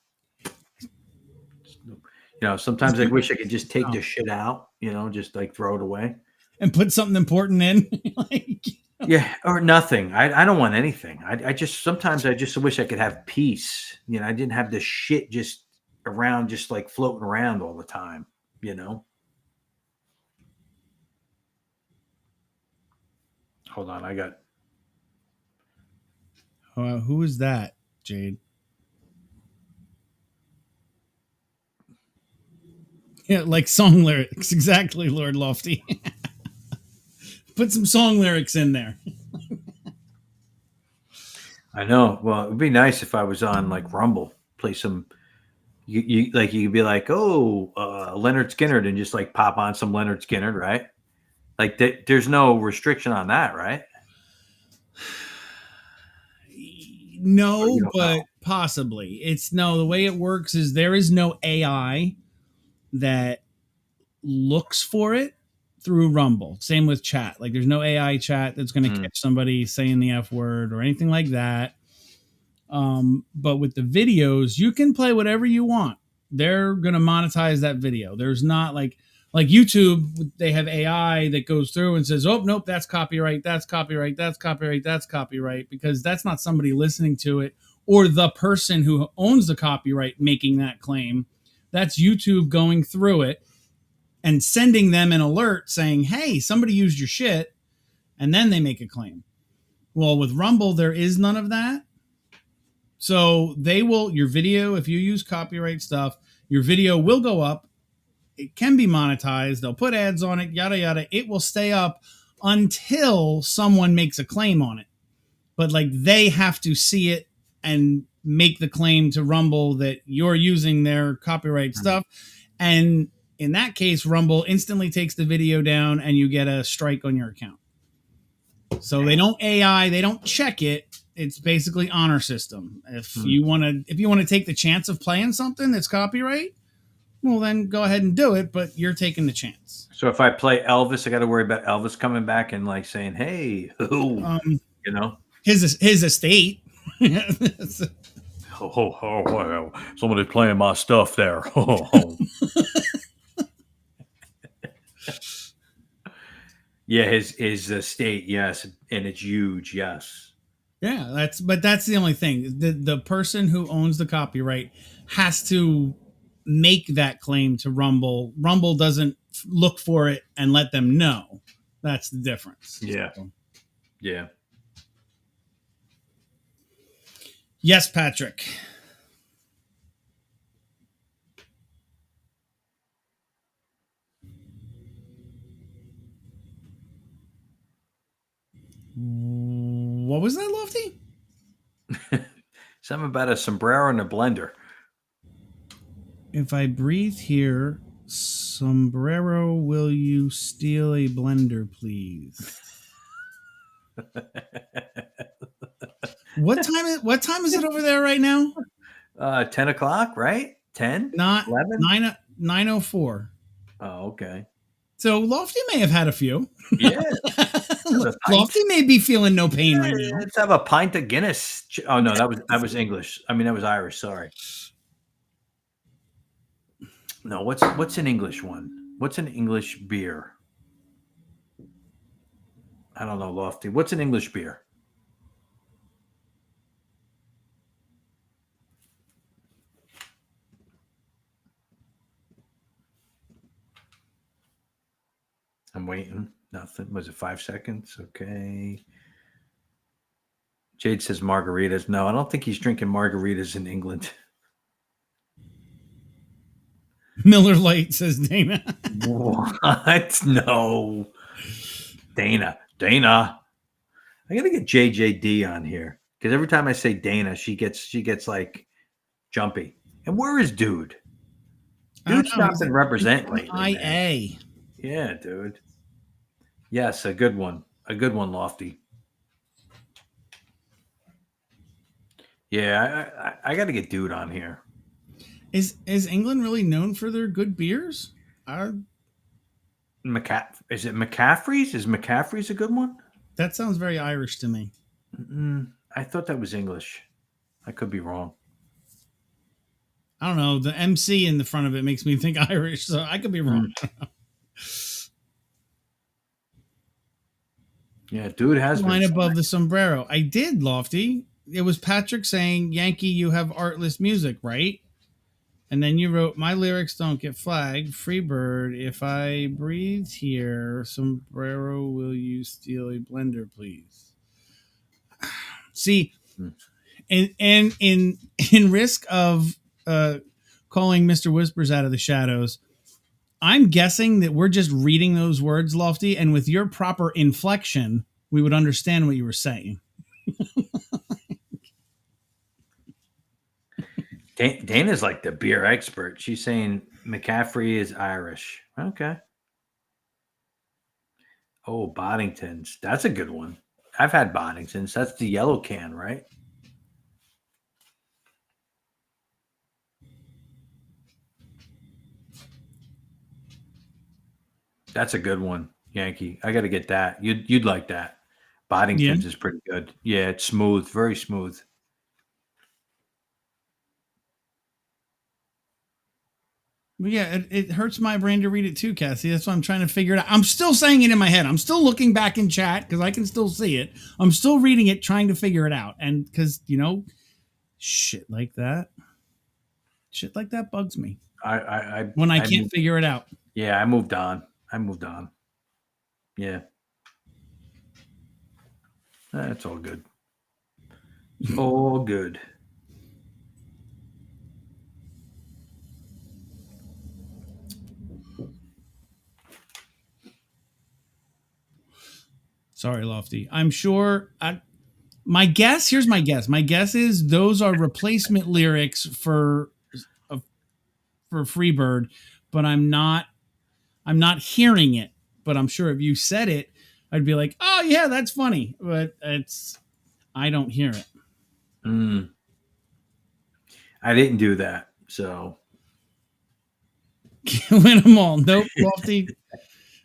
sometimes I wish I could just take Oh. this shit out. Just like throw it away. And put something important in. Like, Yeah, or nothing. I don't want anything. I just sometimes I just wish I could have peace. I didn't have this shit just around, just like floating around all the time. Hold on, I got. who is that, Jade? Yeah, like song lyrics. Exactly, Lord Lofty. Put some song lyrics in there. I know. Well, it would be nice if I was on like Rumble, play some. You like you could be like, oh, Leonard Skinner, and just like pop on some Leonard Skinner, right? Like there's no restriction on that, right? Or you No, don't but know. possibly. It's no, the way it works is there is no AI that looks for it through Rumble. Same with chat. Like there's no AI chat that's going to Mm, catch somebody saying the F word or anything like that. But with the videos, you can play whatever you want. They're going to monetize that video. There's not like YouTube, they have AI that goes through and says, "Oh, nope, that's copyright. That's copyright. That's copyright. That's copyright," because that's not somebody listening to it or the person who owns the copyright making that claim. That's YouTube going through it and sending them an alert saying, "Hey, somebody used your shit," and then they make a claim. Well, with Rumble, there is none of that. So they will, your video, if you use copyright stuff, your video will go up. It can be monetized. They'll put ads on it, yada, yada. It will stay up until someone makes a claim on it. But like they have to see it and make the claim to Rumble that you're using their copyright mm. stuff. And in that case, Rumble instantly takes the video down and you get a strike on your account. So they don't AI, they don't check it. It's basically honor system. If Mm. you want to take the chance of playing something that's copyright, well then go ahead and do it, but you're taking the chance. So if I play Elvis, I got to worry about Elvis coming back and like saying, "Hey, who?" Um You know, his estate. well, somebody's playing my stuff there. Yeah, his estate, yes, and it's huge, yes. Yeah, that's the only thing. The person who owns the copyright has to make that claim to Rumble. Rumble doesn't look for it and let them know. That's the difference. Yeah, So, yeah. yes, Patrick. What was that, Lofty? Something about a sombrero and a blender. If I breathe here, sombrero, will you steal a blender, please? What time is it over there right now? 10 o'clock, right? 10? Not 11? 9:04. Oh, okay. So Lofty may have had a few. Yeah. Have a pint. Lofty may be feeling no pain right Yeah, now. let's have a pint of Guinness. Oh no, that was English. I mean, that was Irish. Sorry. No, what's an English one? What's an English beer? I don't know, Lofty. What's an English beer? I'm waiting. Nothing. Was it 5 seconds? Okay. Jade says margaritas. No, I don't think he's drinking margaritas in England. Miller Lite, says Dana. What? No. Dana. I gotta get JJD on here because every time I say Dana, she gets like jumpy. And where is dude? I don't Dude know. stopped and represent He's lately, man. IA. Yeah, dude. Yes, a good one. A good one, Lofty. Yeah, I got to get dude on here. Is England really known for their good beers? Is it McCaffrey's? Is McCaffrey's a good one? That sounds very Irish to me. I thought that was English. I could be wrong. I don't know. The MC in the front of it makes me think Irish, so I could be wrong. Yeah, dude has Line been above the sombrero. I did, Lofty. It was Patrick saying, "Yankee, you have artless music, right?" And then you wrote, "My lyrics don't get flagged. Freebird, if I breathe here, sombrero, will you steal a blender, please?" See, and in risk of calling Mr. Whispers out of the shadows, I'm guessing that we're just reading those words, Lofty, and with your proper inflection, we would understand what you were saying. Dana's like the beer expert. She's saying McCaffrey is Irish. Okay. Oh, Boddington's. That's a good one. I've had Boddington's. That's the yellow can, right? That's a good one, Yankee. I got to get that. You'd like that. Boddington's is pretty good. Yeah, it's smooth, very smooth. But yeah, it hurts my brain to read it too, Cassie. That's why I'm trying to figure it out. I'm still saying it in my head. I'm still looking back in chat because I can still see it. I'm still reading it, trying to figure it out. And because, shit like that bugs me. When I can't figure it out. Yeah, I moved on. Yeah. That's all good. All good. Sorry, Lofty. I'm sure. My guess. Here's my guess. My guess is those are replacement lyrics for Freebird, but I'm not hearing it. But I'm sure if you said it, I'd be like, "Oh yeah, that's funny." But I don't hear it. I didn't do that, so win them all. Nope, Lofty.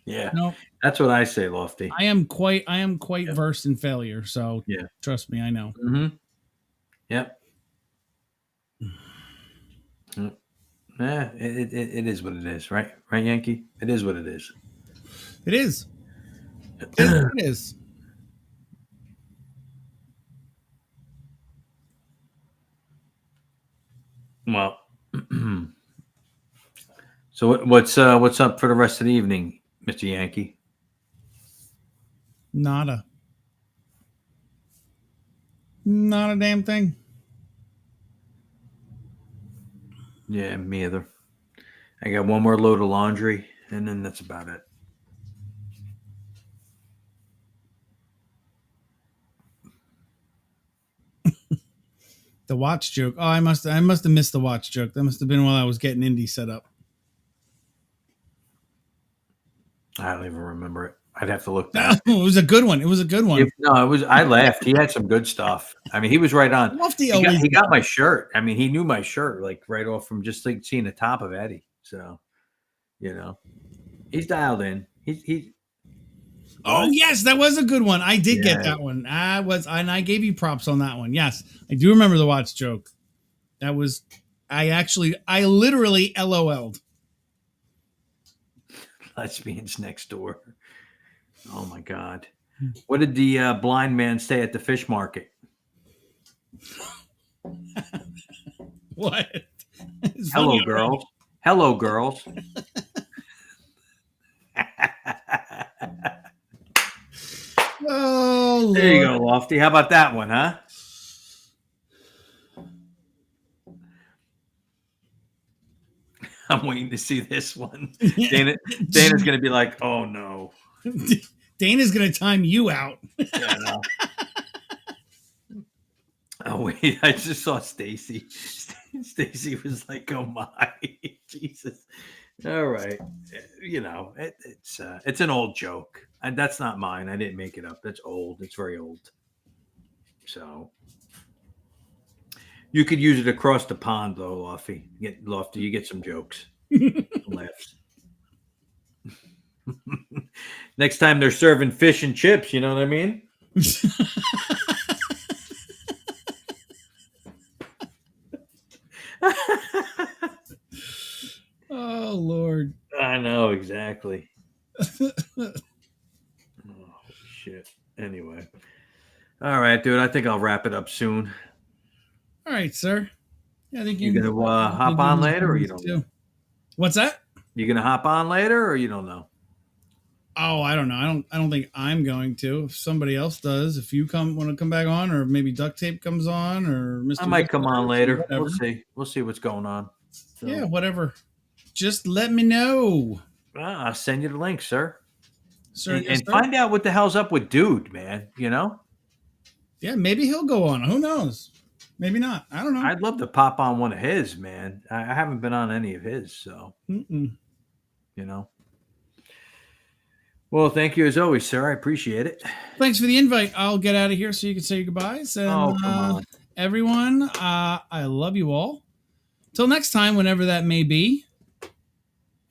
Yeah, nope. That's what I say, Lofty. I am quite versed in failure, so yeah, trust me, I know. Mm-hmm. Yep. Yeah, it is what it is, right? Right, Yankee? It is what it is. It is. It is. Well, so what's up for the rest of the evening, Mr. Yankee? Nada. Not a damn thing. Yeah, me either. I got one more load of laundry, and then that's about it. The watch joke. Oh, I must have missed the watch joke. That must have been while I was getting Indy set up. I don't even remember it. I'd have to look back. It was a good one. No, it was. I laughed. He had some good stuff. I mean, he was right on. He got my shirt. I mean, he knew my shirt like right off from just like seeing the top of Eddie. So, he's dialed in. He. Oh yes, that was a good one. I did get that one. I gave you props on that one. Yes, I do remember the watch joke. That was. I literally LOL'd. Lesbians next door. Oh my God. What did the blind man say at the fish market? What? Hello, girls. Hello, girls. Oh, Lord. There you go, Lofty. How about that one, huh? I'm waiting to see this one. Dana's going to be like, oh, no. Dana's going to time you out. Yeah, no. Oh, wait. I just saw Stacy. Stacy was like, oh, my. Jesus. All right. It's an old joke. And that's not mine. I didn't make it up. That's old. It's very old. So You could use it across the pond, though, Lofty. You get some jokes, some laughs. Next time they're serving fish and chips, you know what I mean? Oh Lord. I know exactly. Oh shit. Anyway, all right, dude. I think I'll wrap it up soon. All right, sir. Yeah, I think You you gonna can hop give on his later, or you bonus don't know? too. What's that? You gonna hop on later, or you don't know? Oh, I don't know. I don't think I'm going to. If somebody else does, if you want to come back on, or maybe duct tape comes on, or I Mr. might come on Whistler, later. whatever. We'll see. We'll see what's going on. Yeah, So, whatever. Just let me know, I'll send you the link, sir, sir. Yes, and sir. find out what the hell's up with dude, man. You know, Yeah, maybe he'll go on. Who knows? Maybe not. I don't know. I'd love to pop on one of his, man. I haven't been on any of his, so Mm-mm. you know. Well, thank you as always, sir. I appreciate it. Thanks for the invite. I'll get out of here so you can say your goodbyes. And Oh, come on. everyone, I love you all. Till next time, whenever that may be,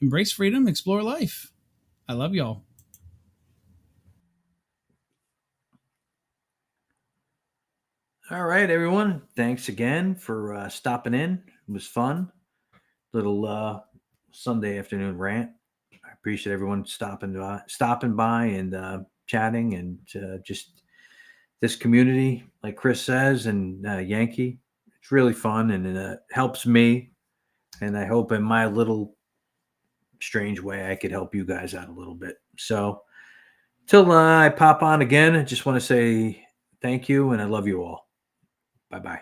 embrace freedom, explore life. I love y'all. All right, everyone. Thanks again for stopping in. It was fun. Little Sunday afternoon rant. I appreciate everyone stopping by and chatting, and just this community, like Chris says, and Yankee. It's really fun, and it helps me. And I hope in my little strange way I could help you guys out a little bit. So till I pop on again, I just want to say thank you, and I love you all. Bye bye.